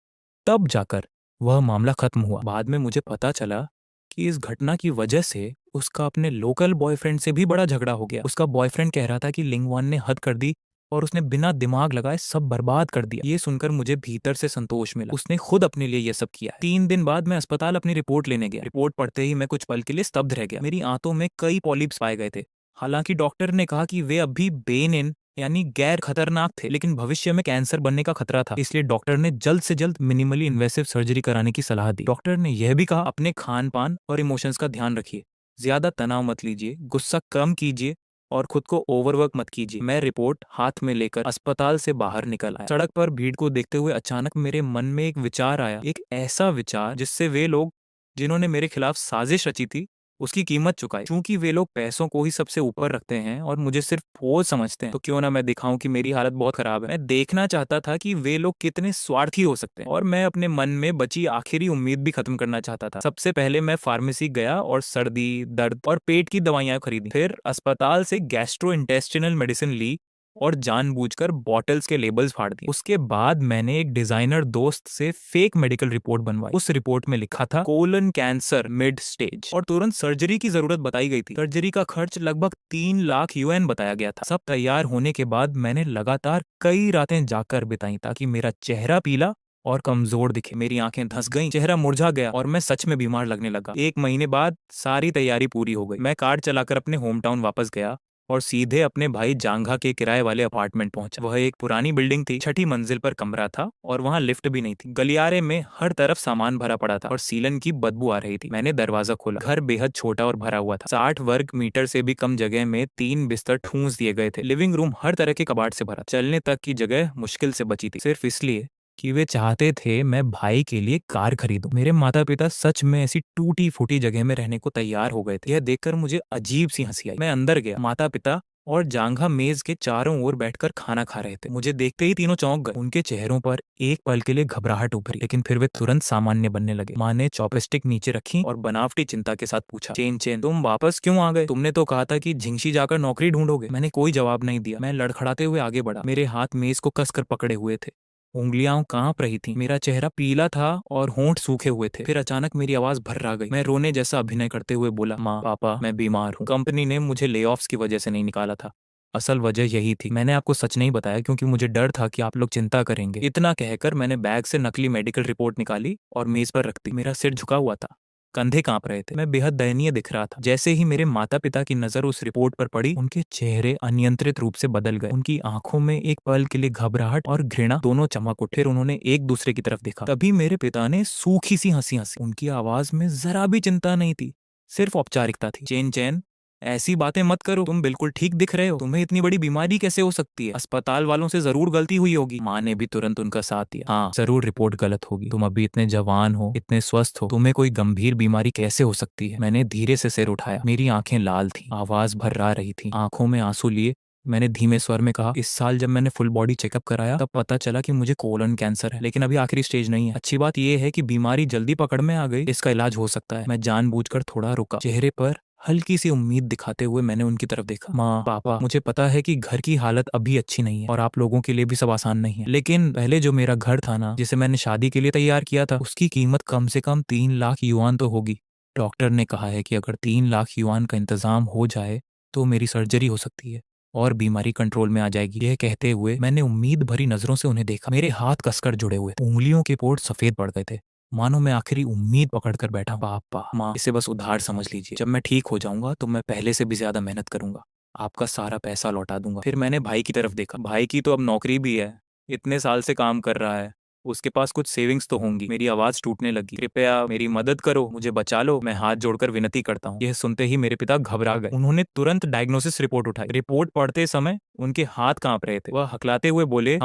तब जाकर वह मामला खत्म हुआ। बाद में मुझे पता चला कि इस घटना की वजह से उसका अपने लोकल बॉयफ्रेंड से भी बड़ा झगड़ा हो गया। उसका बॉयफ्रेंड कह रहा था कि लिंगवान ने हद कर दी और उसने बिना दिमाग लगाए सब बर्बाद कर दिया। ये सुनकर मुझे भीतर से संतोष मिला। उसने खुद अपने लिए ये सब किया है। 3 दिन बाद मैं अस्पताल अपनी रिपोर्ट लेने गया। रिपोर्ट पढ़ते ही मैं कुछ पल के लिए स्तब्ध रह गया। मेरी आंतों में कई पॉलिप्स पाए गए थे। हालांकि डॉक्टर ने कहा कि वे अभी बेनिन यानी गैर खतरनाक थे लेकिन भविष्य में कैंसर बनने का खतरा था। इसलिए डॉक्टर ने जल्द से जल्द मिनिमली इन्वेसिव सर्जरी कराने की सलाह दी। डॉक्टर ने यह भी कहा, अपने खान पान और इमोशंस का ध्यान रखिए, ज्यादा तनाव मत लीजिए, गुस्सा कम कीजिए और खुद को ओवरवर्क मत कीजिए। मैं रिपोर्ट हाथ में लेकर अस्पताल से बाहर निकल आया। सड़क पर भीड़ को देखते हुए अचानक मेरे मन में एक विचार आया। एक ऐसा विचार जिससे वे लोग जिन्होंने मेरे खिलाफ साजिश रची थी उसकी कीमत चुकाई। क्योंकि वे लोग पैसों को ही सबसे ऊपर रखते हैं और मुझे सिर्फ बोझ समझते हैं, तो क्यों ना मैं दिखाऊं कि मेरी हालत बहुत खराब है। मैं देखना चाहता था कि वे लोग कितने स्वार्थी हो सकते हैं और मैं अपने मन में बची आखिरी उम्मीद भी खत्म करना चाहता था। सबसे पहले मैं फार्मेसी गया और सर्दी, दर्द और पेट की दवाइयां खरीदी। फिर अस्पताल से गैस्ट्रो इंटेस्टिनल मेडिसिन ली और जानबूझकर बॉटल्स के लेबल्स फाड़ दिए। उसके बाद मैंने एक डिजाइनर दोस्त से फेक मेडिकल रिपोर्ट बनवाई। उस रिपोर्ट में लिखा था कोलन कैंसर मिड स्टेज और तुरंत सर्जरी की जरूरत बताई गई थी। सर्जरी का खर्च लगभग 3 लाख UN बताया गया था। सब तैयार होने के बाद मैंने लगातार कई रातें जाकर बिताई ताकि मेरा चेहरा पीला और कमजोर दिखे। मेरी आंखें धंस गईं, चेहरा मुरझा गया और मैं सच में बीमार लगने लगा। 1 महीने बाद सारी तैयारी पूरी हो गई। मैं कार चलाकर अपने होम टाउन वापस गया और सीधे अपने भाई जांघा के किराए वाले अपार्टमेंट पहुंचा। वह एक पुरानी बिल्डिंग थी। 6ठी मंजिल पर कमरा था और वहां लिफ्ट भी नहीं थी। गलियारे में हर तरफ सामान भरा पड़ा था और सीलन की बदबू आ रही थी। मैंने दरवाजा खोला। घर बेहद छोटा और भरा हुआ था। 60 वर्ग मीटर से भी कम जगह में 3 बिस्तर ठूंस दिए गए थे। लिविंग रूम हर तरह के कबाड़ से भरा। चलने तक की जगह मुश्किल से बची थी, सिर्फ इसलिए कि वे चाहते थे मैं भाई के लिए कार खरीदूं। मेरे माता पिता सच में ऐसी टूटी फूटी जगह में रहने को तैयार हो गए थे। यह देखकर मुझे अजीब सी हंसी आई। मैं अंदर गया। माता पिता और जांघा मेज के चारों ओर बैठकर खाना खा रहे थे। मुझे देखते ही तीनों चौंक गए। उनके चेहरों पर एक पल के लिए घबराहट उभरी, लेकिन फिर वे तुरंत सामान्य बनने लगे। माँ ने चॉपस्टिक नीचे रखी और बनावटी चिंता के साथ पूछा, चेन चेन, तुम वापस क्यों आ गए? तुमने तो कहा था कि झिंगशी जाकर नौकरी ढूंढोगे। मैंने कोई जवाब नहीं दिया। मैं लड़खड़ाते हुए आगे बढ़ा। मेरे हाथ मेज को कसकर पकड़े हुए थे, उंगलियां कांप रही थीं। मेरा चेहरा पीला था और होंठ सूखे हुए थे। फिर अचानक मेरी आवाज भर्रा गई। मैं रोने जैसा अभिनय करते हुए बोला, माँ पापा मैं बीमार हूँ। कंपनी ने मुझे ले ऑफ्स की वजह से नहीं निकाला था। असल वजह यही थी। मैंने आपको सच नहीं बताया क्योंकि मुझे डर था कि आप लोग चिंता करेंगे। इतना कहकर मैंने बैग से नकली मेडिकल रिपोर्ट निकाली और मेज पर रख दी। मेरा सिर झुका हुआ था, कंधे कांप रहे थे। मैं बेहद दयनीय दिख रहा था। जैसे ही मेरे माता पिता की नजर उस रिपोर्ट पर पड़ी, उनके चेहरे अनियंत्रित रूप से बदल गए। उनकी आंखों में एक पल के लिए घबराहट और घृणा दोनों चमक उठे। फिर उन्होंने एक दूसरे की तरफ देखा। तभी मेरे पिता ने सूखी सी हंसी हंसी। उनकी आवाज में जरा भी चिंता नहीं थी, सिर्फ औपचारिकता थी। चैन चैन, ऐसी बातें मत करो, तुम बिल्कुल ठीक दिख रहे हो। तुम्हें इतनी बड़ी बीमारी कैसे हो सकती है? अस्पताल वालों से जरूर गलती हुई होगी। माँ ने भी तुरंत उनका साथ दिया। हाँ, जरूर रिपोर्ट गलत होगी। तुम अभी इतने जवान हो, इतने स्वस्थ हो, तुम्हें कोई गंभीर बीमारी कैसे हो सकती है? मैंने धीरे से सिर उठाया। मेरी आंखें लाल थी, आवाज भर्रा रही थी। आंखों में आंसू लिए मैंने धीमे स्वर में कहा, इस साल जब मैंने फुल बॉडी चेकअप कराया तब पता चला कि मुझे कोलन कैंसर है, लेकिन अभी आखिरी स्टेज नहीं है। अच्छी बात यह है कि बीमारी जल्दी पकड़ में आ गई, इसका इलाज हो सकता है। मैं जानबूझकर थोड़ा रुका। चेहरे पर हल्की सी उम्मीद दिखाते हुए मैंने उनकी तरफ देखा। माँ पापा, मुझे पता है कि घर की हालत अभी अच्छी नहीं है और आप लोगों के लिए भी सब आसान नहीं है, लेकिन पहले जो मेरा घर था ना, जिसे मैंने शादी के लिए तैयार किया था, उसकी कीमत कम से कम 3 लाख युआन तो होगी। डॉक्टर ने कहा है कि अगर 3 लाख युआन का इंतजाम हो जाए तो मेरी सर्जरी हो सकती है और बीमारी कंट्रोल में आ जाएगी। यह कहते हुए मैंने उम्मीद भरी नजरों से उन्हें देखा। मेरे हाथ कसकर जुड़े हुए, उंगलियों के पोर्ट सफेद पड़ गए थे, मानो मैं आखिरी उम्मीद पकड़कर बैठा। पापा माँ, इसे बस उधार समझ लीजिए। जब मैं ठीक हो जाऊंगा तो मैं पहले से भी ज्यादा मेहनत करूंगा, आपका सारा पैसा लौटा दूंगा। फिर मैंने भाई की तरफ देखा। भाई की तो अब नौकरी भी है, इतने साल से काम कर रहा है, उसके पास कुछ सेविंग्स तो होंगी। मेरी आवाज टूटने लगी। कृपया मेरी मदद करो, मुझे बचा लो, मैं हाथ जोड़कर विनती करता हूँ। यह सुनते ही मेरे पिता घबरा गए। उन्होंने तुरंत डायग्नोसिस रिपोर्ट उठाई। रिपोर्ट पढ़ते समय उनके हाथ कांप रहे थे। वह हकलाते हुए बोले,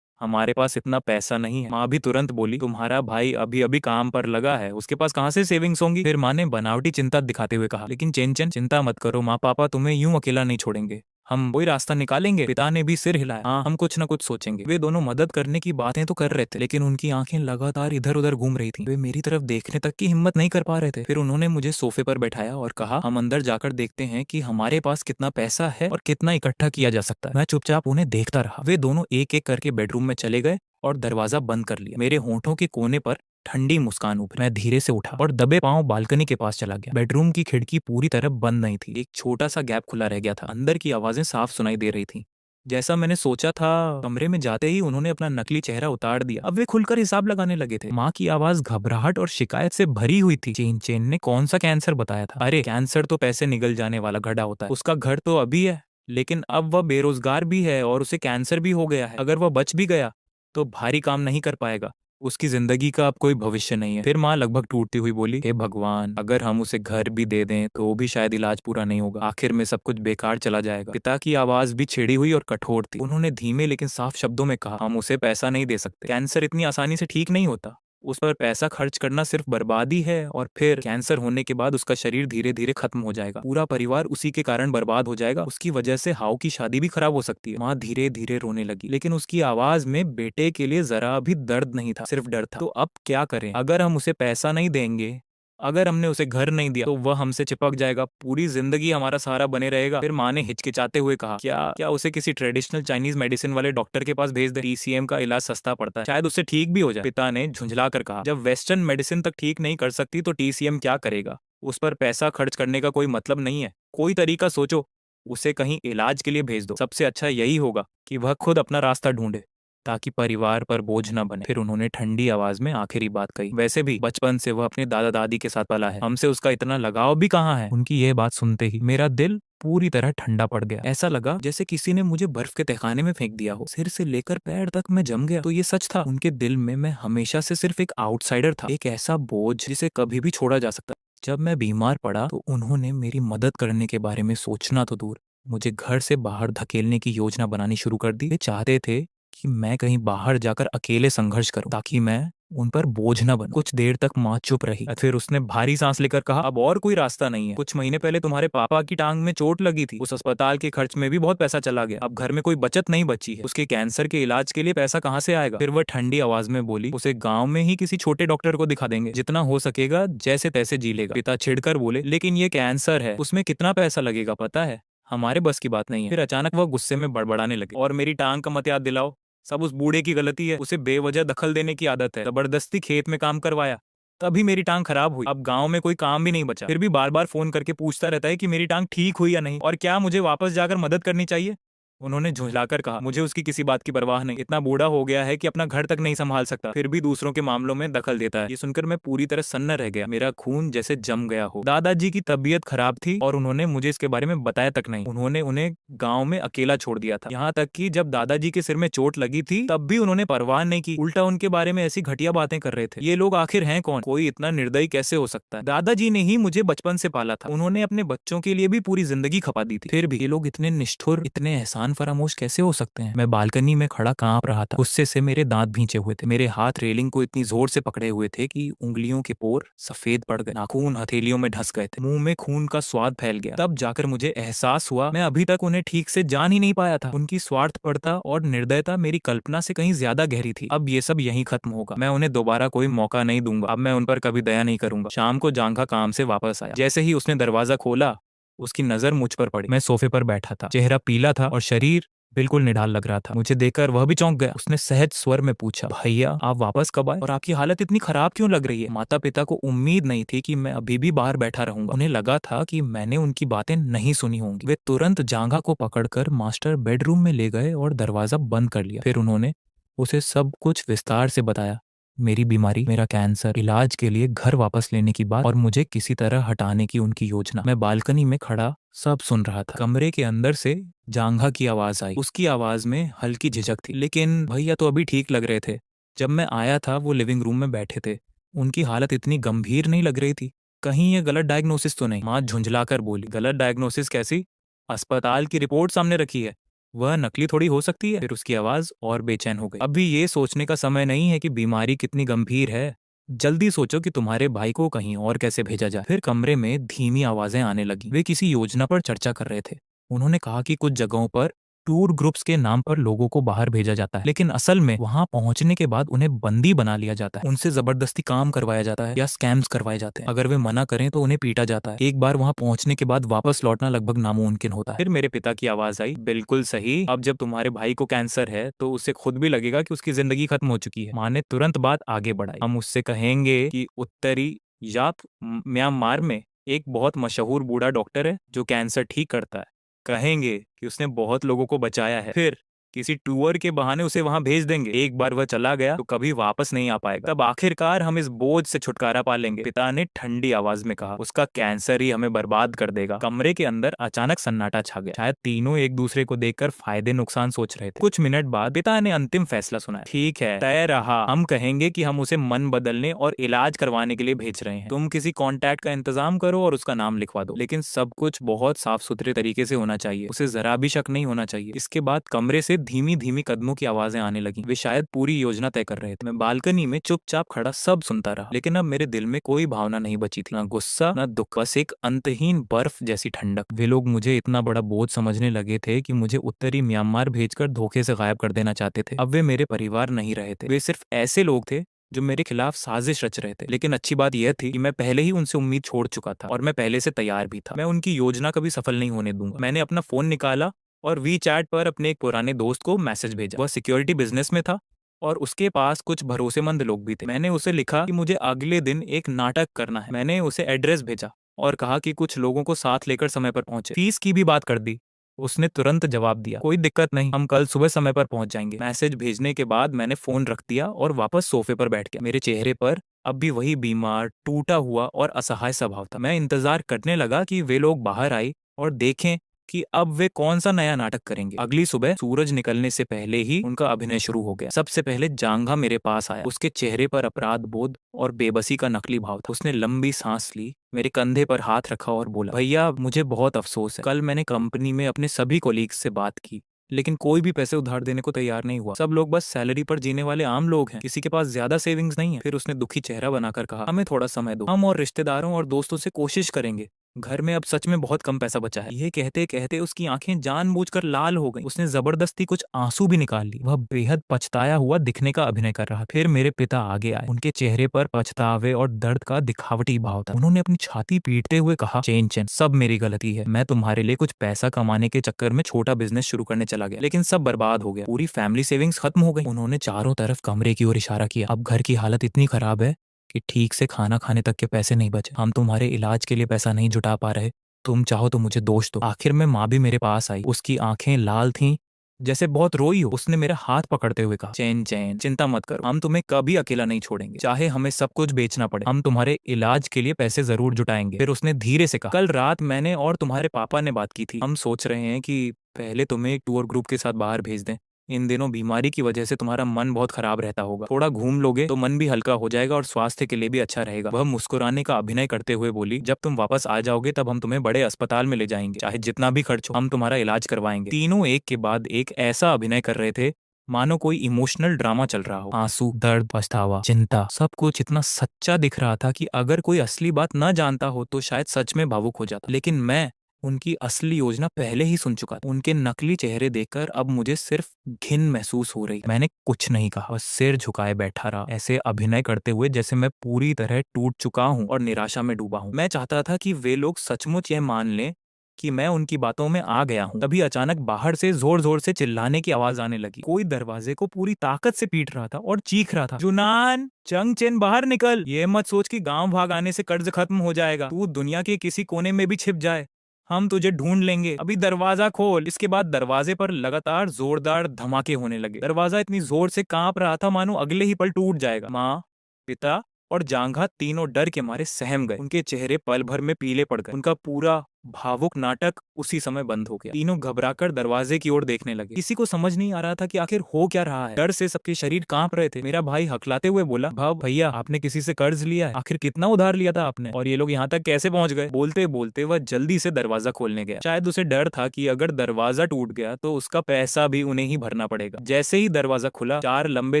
हमारे पास इतना पैसा नहीं है। माँ भी तुरंत बोली, तुम्हारा भाई अभी अभी काम पर लगा है, उसके पास कहाँ से सेविंग्स होंगी? फिर माँ ने बनावटी चिंता दिखाते हुए कहा, लेकिन चेन चेन, चिंता मत करो, माँ पापा तुम्हें यूं अकेला नहीं छोड़ेंगे, हम कोई रास्ता निकालेंगे। पिता ने भी सिर हिलाया। हाँ, हम कुछ न कुछ सोचेंगे। वे दोनों मदद करने की बातें तो कर रहे थे, लेकिन उनकी आंखें लगातार इधर उधर घूम रही थी। वे मेरी तरफ देखने तक की हिम्मत नहीं कर पा रहे थे। फिर उन्होंने मुझे सोफे पर बैठाया और कहा, हम अंदर जाकर देखते हैं कि हमारे पास कितना पैसा है और कितना इकट्ठा किया जा सकता है। मैं चुपचाप उन्हें देखता रहा। वे दोनों एक एक करके बेडरूम में चले गए और दरवाजा बंद कर लिया। मेरे होंठों के कोने पर ठंडी मुस्कान उभरी। मैं धीरे से उठा और दबे पांव बालकनी के पास चला गया। बेडरूम की खिड़की पूरी तरह बंद नहीं थी, एक छोटा सा गैप खुला रह गया था। अंदर की आवाजें साफ सुनाई दे रही थी। जैसा मैंने सोचा था, कमरे में जाते ही उन्होंने अपना नकली चेहरा उतार दिया। अब वे खुलकर हिसाब लगाने लगे थे। माँ की आवाज घबराहट और शिकायत से भरी हुई थी। चेन चेन ने कौन सा कैंसर बताया था? अरे कैंसर तो पैसे निगल जाने वाला गड्ढा होता है। उसका घर तो अभी है, लेकिन अब वह बेरोजगार भी है और उसे कैंसर भी हो गया है। अगर वह बच भी गया तो भारी काम नहीं कर पाएगा, उसकी जिंदगी का अब कोई भविष्य नहीं है। फिर माँ लगभग टूटती हुई बोली, हे भगवान, अगर हम उसे घर भी दे दें तो भी शायद इलाज पूरा नहीं होगा, आखिर में सब कुछ बेकार चला जाएगा। पिता की आवाज भी छिड़ी हुई और कठोर थी। उन्होंने धीमे लेकिन साफ शब्दों में कहा, हम उसे पैसा नहीं दे सकते, कैंसर इतनी आसानी से ठीक नहीं होता, उस पर पैसा खर्च करना सिर्फ बर्बादी है और फिर कैंसर होने के बाद उसका शरीर धीरे धीरे खत्म हो जाएगा, पूरा परिवार उसी के कारण बर्बाद हो जाएगा, उसकी वजह से हाउ की शादी भी खराब हो सकती है। माँ धीरे धीरे रोने लगी, लेकिन उसकी आवाज में बेटे के लिए जरा भी दर्द नहीं था, सिर्फ डर था। तो अब क्या करें? अगर हम उसे पैसा नहीं देंगे, अगर हमने उसे घर नहीं दिया, तो वह हमसे चिपक जाएगा, पूरी जिंदगी हमारा सहारा बने रहेगा। फिर माँ ने हिचकिचाते हुए कहा, क्या क्या उसे किसी ट्रेडिशनल चाइनीज मेडिसिन वाले डॉक्टर के पास भेज दे? टीसीएम का इलाज सस्ता पड़ता है, शायद उससे ठीक भी हो जाए। पिता ने झुंझला कर कहा, जब वेस्टर्न मेडिसिन तक ठीक नहीं कर सकती तो टीसीएम क्या करेगा? उस पर पैसा खर्च करने का कोई मतलब नहीं है, कोई तरीका सोचो, उसे कहीं इलाज के लिए भेज दो। सबसे अच्छा यही होगा कि वह खुद अपना रास्ता ढूंढे, ताकि परिवार पर बोझ न बने। फिर उन्होंने ठंडी आवाज में आखिरी बात कही, वैसे भी बचपन से वह अपने दादा दादी के साथ पला है, हमसे उसका इतना लगाव भी कहाँ है। उनकी यह बात सुनते ही मेरा दिल पूरी तरह ठंडा पड़ गया। ऐसा लगा जैसे किसी ने मुझे बर्फ के तहखाने में फेंक दिया हो। सिर से लेकर पैर तक मैं जम गया। तो ये सच था, उनके दिल में मैं हमेशा से सिर्फ एक आउटसाइडर था, एक ऐसा बोझ जिसे कभी भी छोड़ा जा सकता। जब मैं बीमार पड़ा तो उन्होंने मेरी मदद करने के बारे में सोचना तो दूर, मुझे घर से बाहर धकेलने की योजना बनानी शुरू कर दी। वे चाहते थे कि मैं कहीं बाहर जाकर अकेले संघर्ष करूं, ताकि मैं उन पर बोझ न बन। कुछ देर तक माँ चुप रही, फिर उसने भारी सांस लेकर कहा, अब और कोई रास्ता नहीं है। कुछ महीने पहले तुम्हारे पापा की टांग में चोट लगी थी, उस अस्पताल के खर्च में भी बहुत पैसा चला गया। अब घर में कोई बचत नहीं बची है, उसके कैंसर के इलाज के लिए पैसा कहाँ से आएगा? फिर वह ठंडी आवाज में बोली, उसे गाँव में ही किसी छोटे डॉक्टर को दिखा देंगे, जितना हो सकेगा जैसे तैसे जी लेगा। पिता छिड़कर बोले, लेकिन ये कैंसर है, उसमें कितना पैसा लगेगा पता है? हमारे बस की बात नहीं है। फिर अचानक वह गुस्से में बड़बड़ाने लगे, और मेरी टांग का मत याद दिलाओ, सब उस बूढ़े की गलती है, उसे बेवजह दखल देने की आदत है, जबरदस्ती खेत में काम करवाया, तभी मेरी टांग खराब हुई। अब गांव में कोई काम भी नहीं बचा, फिर भी बार बार फोन करके पूछता रहता है कि मेरी टांग ठीक हुई या नहीं, और क्या मुझे वापस जाकर मदद करनी चाहिए? उन्होंने झुंझलाकर कहा, मुझे उसकी किसी बात की परवाह नहीं, इतना बूढ़ा हो गया है कि अपना घर तक नहीं संभाल सकता, फिर भी दूसरों के मामलों में दखल देता है। ये सुनकर मैं पूरी तरह सन्न रह गया, मेरा खून जैसे जम गया हो। दादाजी की तबीयत खराब थी और उन्होंने मुझे इसके बारे में बताया तक नहीं। उन्होंने उन्हें गाँव में अकेला छोड़ दिया था, यहाँ तक कि जब दादाजी के सिर में चोट लगी थी तब भी उन्होंने परवाह नहीं की, उल्टा उनके बारे में ऐसी घटिया बातें कर रहे थे। ये लोग आखिर हैं कौन? कोई इतना निर्दयी कैसे हो सकता है? दादाजी ने ही मुझे बचपन से पाला था, उन्होंने अपने बच्चों के लिए भी पूरी जिंदगी खपा दी थी, फिर भी ये लोग इतने निष्ठुर, इतने एहसान फरामोश कैसे हो सकते हैं? मैं बालकनी में खड़ा कांप रहा था, गुस्से से मेरे दांत भींचे हुए थे, मेरे हाथ रेलिंग को इतनी जोर से पकड़े हुए थे कि उंगलियों के पोर सफेद पड़ गए, नाखून हथेलियों में ढस गए थे, मुंह में खून का स्वाद फैल गया। तब जाकर मुझे एहसास हुआ मैं अभी तक उन्हें ठीक से जान ही नहीं पाया था। उनकी स्वार्थपरता और निर्दयता मेरी कल्पना से कहीं ज्यादा गहरी थी। अब ये सब यहीं खत्म होगा, मैं उन्हें दोबारा कोई मौका नहीं दूंगा, अब मैं उन पर कभी दया नहीं करूंगा। शाम को जांघा काम से वापस आया, जैसे ही उसने दरवाजा खोला उसकी नजर मुझ पर पड़ी। मैं सोफे पर बैठा था, चेहरा पीला था और शरीर बिल्कुल निढाल लग रहा था। मुझे देखकर वह भी चौंक गया। उसने सहज स्वर में पूछा, भैया आप वापस कब आए और आपकी हालत इतनी खराब क्यों लग रही है? माता पिता को उम्मीद नहीं थी कि मैं अभी भी बाहर बैठा रहूंगा। उन्हें लगा था कि मैंने उनकी बातें नहीं सुनी होंगी। वे तुरंत जांघा को पकड़कर मास्टर बेडरूम में ले गए और दरवाजा बंद कर लिया। फिर उन्होंने उसे सब कुछ विस्तार से बताया, मेरी बीमारी, मेरा कैंसर, इलाज के लिए घर वापस लेने की बात और मुझे किसी तरह हटाने की उनकी योजना। मैं बालकनी में खड़ा सब सुन रहा था। कमरे के अंदर से जांघा की आवाज आई। उसकी आवाज में हल्की झिझक थी, लेकिन भैया तो अभी ठीक लग रहे थे। जब मैं आया था वो लिविंग रूम में बैठे थे, उनकी हालत इतनी गंभीर नहीं लग रही थी। कहीं ये गलत डायग्नोसिस तो नहीं? माँ झुंझलाकर बोली, गलत डायग्नोसिस कैसी? अस्पताल की रिपोर्ट सामने रखी है, वह नकली थोड़ी हो सकती है। फिर उसकी आवाज और बेचैन हो गई। अभी ये सोचने का समय नहीं है कि बीमारी कितनी गंभीर है, जल्दी सोचो कि तुम्हारे भाई को कहीं और कैसे भेजा जाए। फिर कमरे में धीमी आवाजें आने लगी, वे किसी योजना पर चर्चा कर रहे थे। उन्होंने कहा कि कुछ जगहों पर टूर ग्रुप्स के नाम पर लोगों को बाहर भेजा जाता है, लेकिन असल में वहां पहुंचने के बाद उन्हें बंदी बना लिया जाता है, उनसे जबरदस्ती काम करवाया जाता है या स्कैम्स करवाए जाते हैं। अगर वे मना करें तो उन्हें पीटा जाता है। एक बार वहां पहुंचने के बाद वापस लौटना लगभग नामुमकिन होता है। फिर मेरे पिता की आवाज आई, बिल्कुल सही, अब जब तुम्हारे भाई को कैंसर है तो उसे खुद भी लगेगा कि उसकी जिंदगी खत्म हो चुकी है। माँ ने तुरंत बात आगे बढ़ाई, हम उससे कहेंगे कि उत्तरी या म्यांमार में एक बहुत मशहूर बूढ़ा डॉक्टर है जो कैंसर ठीक करता है, कहेंगे कि उसने बहुत लोगों को बचाया है, फिर किसी टूर के बहाने उसे वहां भेज देंगे। एक बार वह चला गया तो कभी वापस नहीं आ पाएगा, तब आखिरकार हम इस बोझ से छुटकारा पा लेंगे। पिता ने ठंडी आवाज में कहा, उसका कैंसर ही हमें बर्बाद कर देगा। कमरे के अंदर अचानक सन्नाटा छा गया, शायद तीनों एक दूसरे को देखकर फायदे नुकसान सोच रहे थे। कुछ मिनट बाद पिता ने अंतिम फैसला सुनाया, ठीक है, तय रहा, हम कहेंगे कि हम उसे मन बदलने और इलाज करवाने के लिए भेज रहे हैं। तुम किसी कॉन्टैक्ट का इंतजाम करो और उसका नाम लिखवा दो, लेकिन सब कुछ बहुत साफ सुथरे तरीके से होना चाहिए, उसे जरा भी शक नहीं होना चाहिए। इसके बाद कमरे से धीमी धीमी कदमों की आवाजें आने लगी। वे शायद पूरी योजना तय कर रहे थे। मैं बालकनी में चुपचाप खड़ा सब सुनता रहा, लेकिन अब मेरे दिल में कोई भावना नहीं बची थी, ना गुस्सा ना दुख, बस एक अंतहीन बर्फ जैसी ठंडक। वे लोग मुझे इतना बड़ा बोझ समझने लगे थे कि मुझे उत्तरी म्यांमार भेजकर धोखे से गायब कर देना चाहते थे। अब वे मेरे परिवार नहीं रहे थे, वे सिर्फ ऐसे लोग थे जो मेरे खिलाफ साजिश रच रहे थे। लेकिन अच्छी बात यह थी कि मैं पहले ही उनसे उम्मीद छोड़ चुका था और मैं पहले से तैयार भी था। मैं उनकी योजना कभी सफल नहीं होने दूंगा। मैंने अपना फोन निकाला और वी चैट पर अपने एक पुराने दोस्त को मैसेज भेजा। वह सिक्योरिटी बिजनेस में था और उसके पास कुछ भरोसेमंद लोग भी थे। मैंने उसे लिखा कि मुझे अगले दिन एक नाटक करना है। मैंने उसे एड्रेस भेजा और कहा कि कुछ लोगों को साथ लेकर समय पर पहुंचे। फीस की भी बात कर दी। उसने तुरंत जवाब दिया, कोई दिक्कत नहीं, हम कल सुबह समय पर पहुंच जाएंगे। मैसेज भेजने के बाद मैंने फोन रख दिया और वापस सोफे पर बैठ गया। मेरे चेहरे पर अब भी वही बीमार, टूटा हुआ और असहाय स्वभाव था। मैं इंतजार करने लगा कि वे लोग बाहर आए और देखें कि अब वे कौन सा नया नाटक करेंगे। अगली सुबह सूरज निकलने से पहले ही उनका अभिनय शुरू हो गया। सबसे पहले जांघा मेरे पास आया। उसके चेहरे पर अपराध बोध और बेबसी का नकली भाव था। उसने लंबी सांस ली, मेरे कंधे पर हाथ रखा और बोला, भैया मुझे बहुत अफसोस है, कल मैंने कंपनी में अपने सभी कोलीग्स से बात की लेकिन कोई भी पैसे उधार देने को तैयार नहीं हुआ। सब लोग बस सैलरी पर जीने वाले आम लोग हैं, किसी के पास ज्यादा सेविंग्स नहीं है। फिर उसने दुखी चेहरा बनाकर कहा, हमें थोड़ा समय दो, हम और रिश्तेदारों और दोस्तों से कोशिश करेंगे। घर में अब सच में बहुत कम पैसा बचा है। ये कहते कहते उसकी आंखें जानबूझकर लाल हो गईं। उसने जबरदस्ती कुछ आंसू भी निकाल ली। वह बेहद पछताया हुआ दिखने का अभिनय कर रहा था। फिर मेरे पिता आगे आए। उनके चेहरे पर पछतावे और दर्द का दिखावटी भाव था। उन्होंने अपनी छाती पीटते हुए कहा, चेन चेन, सब मेरी गलती है। मैं तुम्हारे लिए कुछ पैसा कमाने के चक्कर में छोटा बिजनेस शुरू करने चला गया, लेकिन सब बर्बाद हो गया। पूरी फैमिली सेविंग्स खत्म हो गई। उन्होंने चारों तरफ कमरे की ओर इशारा किया। अब घर की हालत इतनी खराब है कि ठीक से खाना खाने तक के पैसे नहीं बचे। हम तुम्हारे इलाज के लिए पैसा नहीं जुटा पा रहे। तुम चाहो तो मुझे दोष दो। आखिर में माँ भी मेरे पास आई। उसकी आंखें लाल थीं, जैसे बहुत रोई हो। उसने मेरा हाथ पकड़ते हुए कहा, चैन चैन, चिंता मत करो, हम तुम्हें कभी अकेला नहीं छोड़ेंगे, चाहे हमें सब कुछ बेचना पड़े। हम तुम्हारे इलाज के लिए पैसे जरूर जुटाएंगे। फिर उसने धीरे से कहा, कल रात मैंने और तुम्हारे पापा ने बात की थी। हम सोच रहे हैं कि पहले तुम्हें एक टूर ग्रुप के साथ बाहर भेज दें। इन दिनों बीमारी की वजह से तुम्हारा मन बहुत खराब रहता होगा। थोड़ा घूम लोगे तो मन भी हल्का हो जाएगा और स्वास्थ्य के लिए भी अच्छा रहेगा। वह मुस्कुराने का अभिनय करते हुए बोली, जब तुम वापस आ जाओगे तब हम तुम्हें बड़े अस्पताल में ले जाएंगे, चाहे जितना भी खर्च हो, हम तुम्हारा इलाज करवाएंगे। तीनों एक के बाद एक ऐसा अभिनय कर रहे थे मानो कोई इमोशनल ड्रामा चल रहा हो। आंसू, दर्द, पछतावा, चिंता, सब कुछ इतना सच्चा दिख रहा था कि अगर कोई असली बात न जानता हो तो शायद सच में भावुक हो जाता। लेकिन मैं उनकी असली योजना पहले ही सुन चुका था। उनके नकली चेहरे देखकर अब मुझे सिर्फ घिन महसूस हो रही। मैंने कुछ नहीं कहा, बस सिर झुकाए बैठा रहा, ऐसे अभिनय करते हुए जैसे मैं पूरी तरह टूट चुका हूँ और निराशा में डूबा हूँ। मैं चाहता था कि वे लोग सचमुच यह मान लें कि मैं उनकी बातों में आ गया हूँ। तभी अचानक बाहर से जोर जोर से चिल्लाने की आवाज आने लगी। कोई दरवाजे को पूरी ताकत से पीट रहा था और चीख रहा था, जुनान, चंग चेन, बाहर निकल। ये मत सोच कि गांव भाग आने से कर्ज खत्म हो जाएगा। तू दुनिया के किसी कोने में भी छिप जाए, हम तुझे ढूंढ लेंगे। अभी दरवाजा खोल। इसके बाद दरवाजे पर लगातार जोरदार धमाके होने लगे। दरवाजा इतनी जोर से कांप रहा था मानो अगले ही पल टूट जाएगा। माँ, पिता और जांघा तीनों डर के मारे सहम गए। उनके चेहरे पल भर में पीले पड़ गए। उनका पूरा भावुक नाटक उसी समय बंद हो गया। तीनों घबराकर दरवाजे की ओर देखने लगे। किसी को समझ नहीं आ रहा था कि आखिर हो क्या रहा है। डर से सबके शरीर कांप रहे थे। मेरा भाई हकलाते हुए बोला, भाव भैया, आपने किसी से कर्ज लिया है? आखिर कितना उधार लिया था आपने? और ये लोग यहाँ तक कैसे पहुंच गए? बोलते बोलते वह जल्दी से दरवाजा खोलने गया। शायद उसे डर था कि अगर दरवाजा टूट गया तो उसका पैसा भी उन्हें ही भरना पड़ेगा। जैसे ही दरवाजा खुला, चार लंबे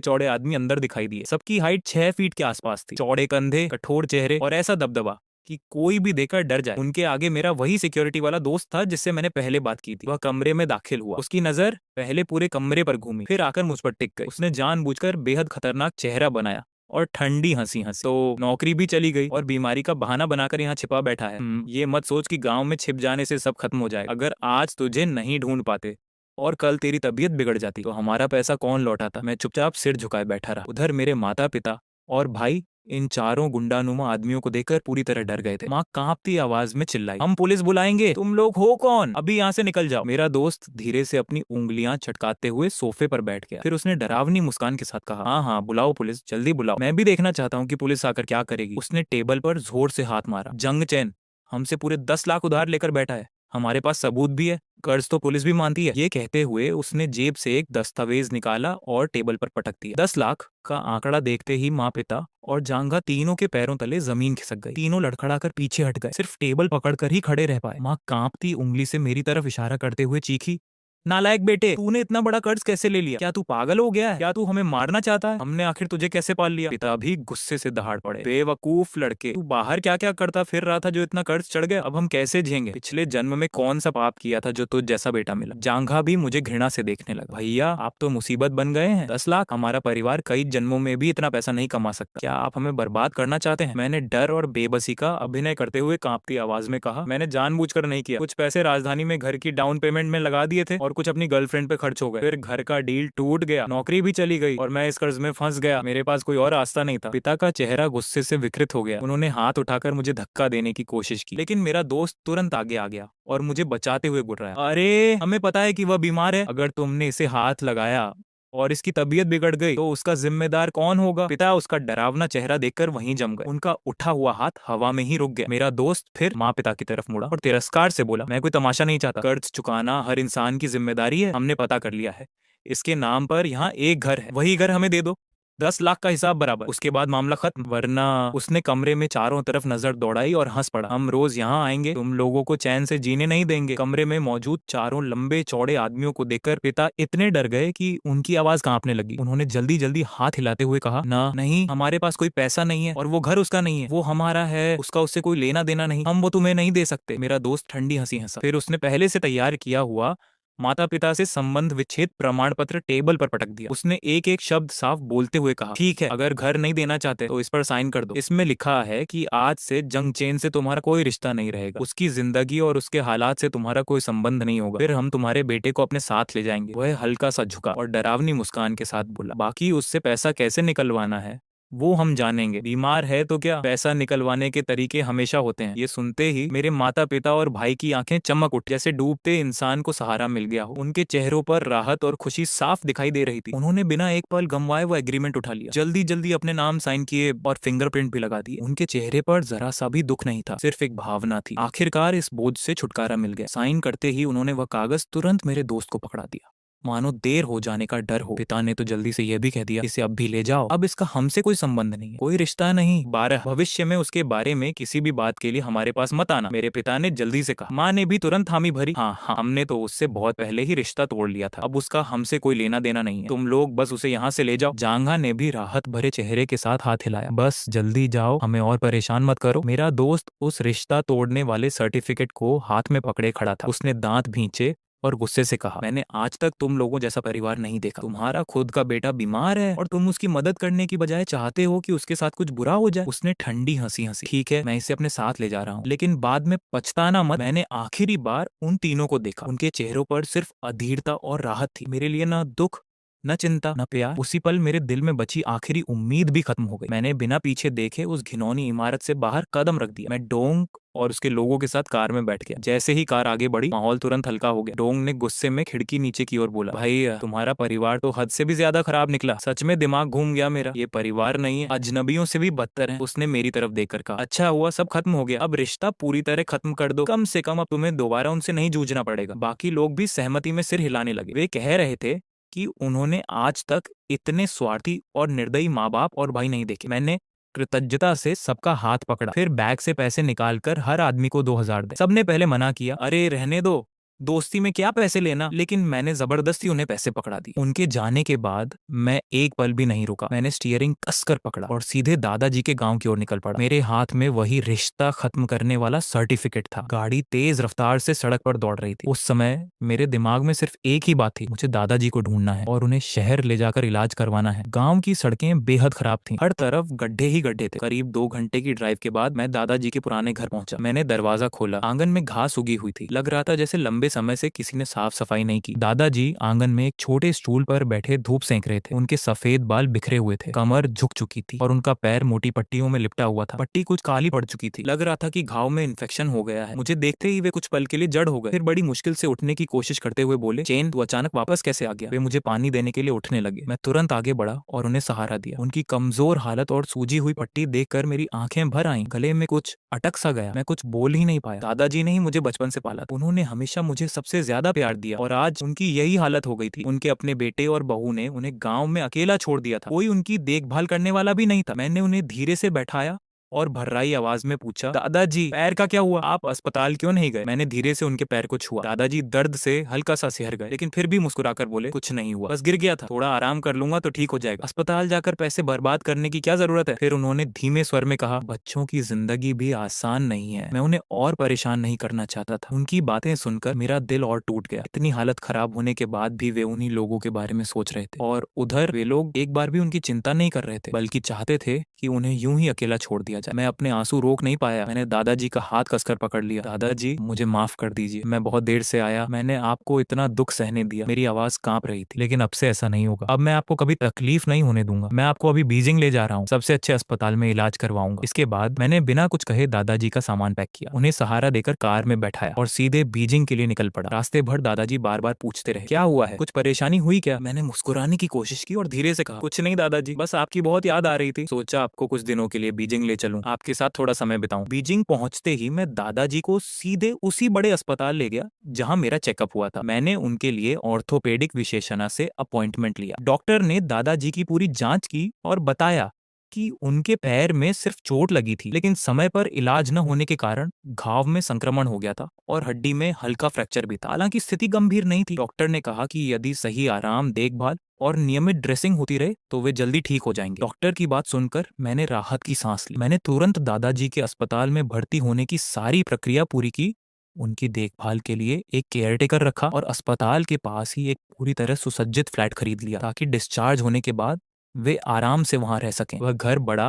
चौड़े आदमी अंदर दिखाई दिए। सबकी हाइट 6 फीट के आसपास थी। चौड़े कंधे, कठोर चेहरे और ऐसा दबदबा कि कोई भी देखकर डर जाए। उनके आगे मेरा वही सिक्योरिटी वाला दोस्त था जिससे मैंने पहले बात की थी। वह कमरे में दाखिल हुआ। उसकी नजर पहले पूरे कमरे पर घूमी, फिर आकर मुझ पर टिक गई। उसने जानबूझकर बेहद खतरनाक चेहरा बनाया और ठंडी हंसी हंसी। तो नौकरी भी चली गई और बीमारी का बहाना बनाकर यहाँ छिपा बैठा है। ये मत सोच कि गांव में छिप जाने से सब खत्म हो जाएगा। अगर आज तुझे नहीं ढूंढ पाते और कल तेरी तबीयत बिगड़ जाती तो हमारा पैसा कौन लौटाता? मैं चुपचाप सिर झुकाए बैठा रहा। उधर मेरे माता पिता और भाई इन चारों गुंडानुमा आदमियों को देखकर पूरी तरह डर गए थे। माँ कांपती आवाज में चिल्लाई, हम पुलिस बुलाएंगे। तुम लोग हो कौन? अभी यहाँ से निकल जाओ। मेरा दोस्त धीरे से अपनी उंगलियां चटकाते हुए सोफे पर बैठ गया। फिर उसने डरावनी मुस्कान के साथ कहा, हाँ हाँ, बुलाओ पुलिस, जल्दी बुलाओ। मैं भी देखना चाहता हूँ कि पुलिस आकर क्या करेगी। उसने टेबल पर जोर से हाथ मारा। जंग चैन हमसे पूरे 10 लाख उधार लेकर बैठा है। हमारे पास सबूत भी है। कर्ज तो पुलिस भी मानती है। ये कहते हुए उसने जेब से एक दस्तावेज निकाला और टेबल पर पटक दिया। 10 लाख का आंकड़ा देखते ही माँ, पिता और जांघा तीनों के पैरों तले जमीन खिसक गई। तीनों लड़खड़ाकर पीछे हट गए, सिर्फ टेबल पकड़कर ही खड़े रह पाए। माँ कांपती उंगली से मेरी तरफ इशारा करते हुए चीखी, नालायक बेटे, तूने इतना बड़ा कर्ज कैसे ले लिया? क्या तू पागल हो गया है? क्या तू हमें मारना चाहता है? हमने आखिर तुझे कैसे पाल लिया? पिता भी गुस्से से दहाड़ पड़े, बेवकूफ लड़के, तू बाहर क्या क्या करता फिर रहा था जो इतना कर्ज चढ़ गया? अब हम कैसे झेंगे? पिछले जन्म में कौन सा पाप किया था जो तुझ जैसा बेटा मिला? जांघा भी मुझे घृणा से देखने लगा। भैया, आप तो मुसीबत बन गए हैं। 10 लाख, हमारा परिवार कई जन्मों में भी इतना पैसा नहीं कमा सकता। क्या आप हमें बर्बाद करना चाहते हैं? मैंने डर और बेबसी का अभिनय करते हुए कांपती आवाज में कहा, मैंने जानबूझकर नहीं किया। कुछ पैसे राजधानी में घर की डाउन पेमेंट में लगा दिए थे और कुछ अपनी गर्लफ्रेंड पे खर्च हो गए। फिर घर का डील टूट गया, नौकरी भी चली गई और मैं इस कर्ज में फंस गया। मेरे पास कोई और रास्ता नहीं था। पिता का चेहरा गुस्से से विकृत हो गया। उन्होंने हाथ उठाकर मुझे धक्का देने की कोशिश की, लेकिन मेरा दोस्त तुरंत आगे आ गया और मुझे बचाते हुए बोल रहा है, अरे हमें पता है कि वह बीमार है। अगर तुमने इसे हाथ लगाया और इसकी तबीयत बिगड़ गई तो उसका जिम्मेदार कौन होगा? पिता उसका डरावना चेहरा देखकर वहीं जम गए। उनका उठा हुआ हाथ हवा में ही रुक गया। मेरा दोस्त फिर माँ पिता की तरफ मुड़ा और तिरस्कार से बोला, मैं कोई तमाशा नहीं चाहता। कर्ज चुकाना हर इंसान की जिम्मेदारी है। हमने पता कर लिया है। इसके नाम पर यहाँ एक घर है, वही घर हमें दे दो। 10 लाख का हिसाब बराबर। उसके बाद मामला खत्म, वरना उसने कमरे में चारों तरफ नजर दौड़ाई और हंस पड़ा। हम रोज यहाँ आएंगे, तुम लोगों को चैन से जीने नहीं देंगे। कमरे में मौजूद चारों लंबे चौड़े आदमियों को देखकर पिता इतने डर गए कि उनकी आवाज कांपने लगी। उन्होंने जल्दी जल्दी हाथ हिलाते हुए कहा, ना नहीं, हमारे पास कोई पैसा नहीं है और वो घर उसका नहीं है, वो हमारा है, उसका उससे कोई लेना देना नहीं, हम वो तुम्हें नहीं दे सकते। मेरा दोस्त ठंडी हंसी हंसा। फिर उसने पहले से तैयार किया हुआ माता पिता से संबंध विच्छेद प्रमाण पत्र टेबल पर पटक दिया। उसने एक एक शब्द साफ बोलते हुए कहा, ठीक है, अगर घर नहीं देना चाहते तो इस पर साइन कर दो। इसमें लिखा है कि आज से जंग चेन से तुम्हारा कोई रिश्ता नहीं रहेगा, उसकी जिंदगी और उसके हालात से तुम्हारा कोई संबंध नहीं होगा। फिर हम तुम्हारे बेटे को अपने साथ ले जाएंगे। वह हल्का सा झुका और डरावनी मुस्कान के साथ बोला, बाकी उससे पैसा कैसे निकलवाना है वो हम जानेंगे। बीमार है तो क्या, पैसा निकलवाने के तरीके हमेशा होते हैं। ये सुनते ही मेरे माता पिता और भाई की आंखें चमक उठ, जैसे डूबते इंसान को सहारा मिल गया हो। उनके चेहरों पर राहत और खुशी साफ दिखाई दे रही थी। उन्होंने बिना एक पल गंवाए वो एग्रीमेंट उठा लिया, जल्दी जल्दी अपने नाम साइन किए और फिंगरप्रिंट भी लगा दिए। उनके चेहरे पर जरा सा भी दुख नहीं था, सिर्फ एक भावना थी, आखिरकार इस बोझ से छुटकारा मिल गया। साइन करते ही उन्होंने वह कागज तुरंत मेरे दोस्त को पकड़ा दिया, मानो देर हो जाने का डर हो। पिता ने तो जल्दी से यह भी कह दिया, इसे अब भी ले जाओ, अब इसका हमसे कोई संबंध नहीं है, कोई रिश्ता नहीं। 12, भविष्य में उसके बारे में किसी भी बात के लिए हमारे पास मत आना, मेरे पिता ने जल्दी से कहा। माँ ने भी तुरंत हामी भरी, हाँ हाँ, हमने तो उससे बहुत पहले ही रिश्ता तोड़ लिया था, अब उसका हमसे कोई लेना देना नहीं है, तुम लोग बस उसे यहाँ से ले जाओ। जांघा ने भी राहत भरे चेहरे के साथ हाथ हिलाया, बस जल्दी जाओ, हमें और परेशान मत करो। मेरा दोस्त उस रिश्ता तोड़ने वाले सर्टिफिकेट को हाथ में पकड़े खड़ा था। उसने दांत भींचे और गुस्से से कहा, मैंने आज तक तुम लोगों जैसा परिवार नहीं देखा। तुम्हारा खुद का बेटा बीमार है और तुम उसकी मदद करने की बजाय चाहते हो कि उसके साथ कुछ बुरा हो जाए। उसने ठंडी हंसी हंसी, ठीक है, मैं इसे अपने साथ ले जा रहा हूँ, लेकिन बाद में पछताना मत। मैंने आखिरी बार उन तीनों को देखा, उनके चेहरों पर सिर्फ अधीरता और राहत थी। मेरे लिए ना दुख, न चिंता, न प्यार। उसी पल मेरे दिल में बची आखिरी उम्मीद भी खत्म हो गई। मैंने बिना पीछे देखे उस घिनौनी इमारत से बाहर कदम रख दिया। मैं डोंग और उसके लोगों के साथ कार में बैठ गया। जैसे ही कार आगे बढ़ी, माहौल तुरंत हल्का हो गया। डोंग ने गुस्से में खिड़की नीचे की ओर बोला, भाई तुम्हारा परिवार तो हद से भी ज्यादा खराब निकला, सच में दिमाग घूम गया मेरा। ये परिवार नहीं है, अजनबियों से भी बदतर है। उसने मेरी तरफ देखकर कहा, अच्छा हुआ सब खत्म हो गया, अब रिश्ता पूरी तरह खत्म कर दो, कम से कम अब तुम्हें दोबारा उनसे नहीं जूझना पड़ेगा। बाकी लोग भी सहमति में सिर हिलाने लगे। वे कह रहे थे कि उन्होंने आज तक इतने स्वार्थी और निर्दयी माँ बाप और भाई नहीं देखे। मैंने कृतज्ञता से सबका हाथ पकड़ा, फिर बैग से पैसे निकालकर हर आदमी को 2000 दे। सबने पहले मना किया, अरे रहने दो, दोस्ती में क्या पैसे लेना, लेकिन मैंने जबरदस्ती उन्हें पैसे पकड़ा दिए। उनके जाने के बाद मैं एक पल भी नहीं रुका। मैंने स्टीयरिंग कसकर पकड़ा और सीधे दादाजी के गांव की ओर निकल पड़ा। मेरे हाथ में वही रिश्ता खत्म करने वाला सर्टिफिकेट था। गाड़ी तेज रफ्तार से सड़क पर दौड़ रही थी। उस समय मेरे दिमाग में सिर्फ एक ही बात थी, मुझे दादाजी को ढूंढना है और उन्हें शहर ले जाकर इलाज करवाना है। गाँव की सड़कें बेहद खराब थी, हर तरफ गड्ढे ही गड्ढे थे। करीब 2 घंटे की ड्राइव के बाद मैं दादाजी के पुराने घर पहुंचा। मैंने दरवाजा खोला, आंगन में घास उगी हुई थी, लग रहा था जैसे लंबे समय से किसी ने साफ सफाई नहीं की। दादाजी आंगन में एक छोटे स्टूल पर बैठे धूप सेंक रहे थे। उनके सफेद बाल बिखरे हुए थे, कमर झुक चुकी थी और उनका पैर मोटी पट्टियों में लिपटा हुआ था। पट्टी कुछ काली पड़ चुकी थी, लग रहा था कि घाव में इन्फेक्शन हो गया है। मुझे देखते ही वे कुछ पल के लिए जड़ हो गए, फिर बड़ी मुश्किल से उठने की कोशिश करते हुए बोले, चेन तू अचानक वापस कैसे आ गया। वे मुझे पानी देने के लिए उठने लगे। मैं तुरंत आगे बढ़ा और उन्हें सहारा दिया। उनकी कमजोर हालत और सूजी हुई पट्टी देखकर मेरी आंखें भर आईं, गले में कुछ अटक सा गया, मैं कुछ बोल ही नहीं पाया। दादाजी ने ही मुझे बचपन से पाला, उन्होंने हमेशा मुझे सबसे ज्यादा प्यार दिया और आज उनकी यही हालत हो गई थी। उनके अपने बेटे और बहू ने उन्हें गांव में अकेला छोड़ दिया था, कोई उनकी देखभाल करने वाला भी नहीं था। मैंने उन्हें धीरे से बैठाया और भर्राई आवाज में पूछा, दादाजी पैर का क्या हुआ, आप अस्पताल क्यों नहीं गए। मैंने धीरे से उनके पैर को छुआ। दादाजी दर्द से हल्का सा सिहर गए, लेकिन फिर भी मुस्कुराकर बोले, कुछ नहीं हुआ, बस गिर गया था, थोड़ा आराम कर लूंगा तो ठीक हो जाएगा, अस्पताल जाकर पैसे बर्बाद करने की क्या जरूरत है। फिर उन्होंने धीमे स्वर में कहा, बच्चों की जिंदगी भी आसान नहीं है, मैं उन्हें और परेशान नहीं करना चाहता था। उनकी बातें सुनकर मेरा दिल और टूट गया। इतनी हालत खराब होने के बाद भी वे उन्हीं लोगों के बारे में सोच रहे थे और उधर वे लोग एक बार भी उनकी चिंता नहीं कर रहे थे, बल्कि चाहते थे कि उन्हें यूं ही अकेला छोड़ दिया जाए। मैं अपने आंसू रोक नहीं पाया। मैंने दादाजी का हाथ कसकर पकड़ लिया। दादाजी मुझे माफ कर दीजिए, मैं बहुत देर से आया, मैंने आपको इतना दुख सहने दिया। मेरी आवाज कांप रही थी, लेकिन अब से ऐसा नहीं होगा। अब मैं आपको कभी तकलीफ नहीं होने दूंगा। मैं आपको अभी बीजिंग ले जा रहा हूँ, सबसे अच्छे अस्पताल में इलाज करवाऊंगा। इसके बाद मैंने बिना कुछ कहे दादाजी का सामान पैक किया, उन्हें सहारा देकर कार में बैठाया और सीधे बीजिंग के लिए निकल पड़ा। रास्ते भर दादाजी बार बार पूछते रहे, क्या हुआ है, कुछ परेशानी हुई क्या। मैंने मुस्कुराने की कोशिश की और धीरे से कहा, कुछ नहीं दादाजी, बस आपकी बहुत याद आ रही थी, सोचा आपको कुछ दिनों के लिए बीजिंग ले चलूं, आपके साथ थोड़ा समय बिताऊं। बीजिंग पहुंचते ही मैं दादाजी को सीधे उसी बड़े अस्पताल ले गया जहां मेरा चेकअप हुआ था। मैंने उनके लिए ऑर्थोपेडिक विशेषज्ञ से अपॉइंटमेंट लिया। डॉक्टर ने दादाजी की पूरी जांच की और बताया कि उनके पैर में सिर्फ चोट लगी थी, लेकिन समय पर इलाज न होने के कारण घाव में संक्रमण हो गया था और हड्डी में हल्का फ्रैक्चर भी था। हालांकि स्थिति गंभीर नहीं थी। डॉक्टर ने कहा कि यदि सही आराम, देखभाल और नियमित ड्रेसिंग होती रहे तो वे जल्दी ठीक हो जाएंगे। डॉक्टर की बात सुनकर मैंने राहत की सांस ली। मैंने तुरंत दादाजी के अस्पताल में भर्ती होने की सारी प्रक्रिया पूरी की, उनकी देखभाल के लिए एक केयरटेकर रखा और अस्पताल के पास ही एक पूरी तरह सुसज्जित फ्लैट खरीद लिया ताकि डिस्चार्ज होने के बाद वे आराम से वहां रह सकें। वह घर बड़ा,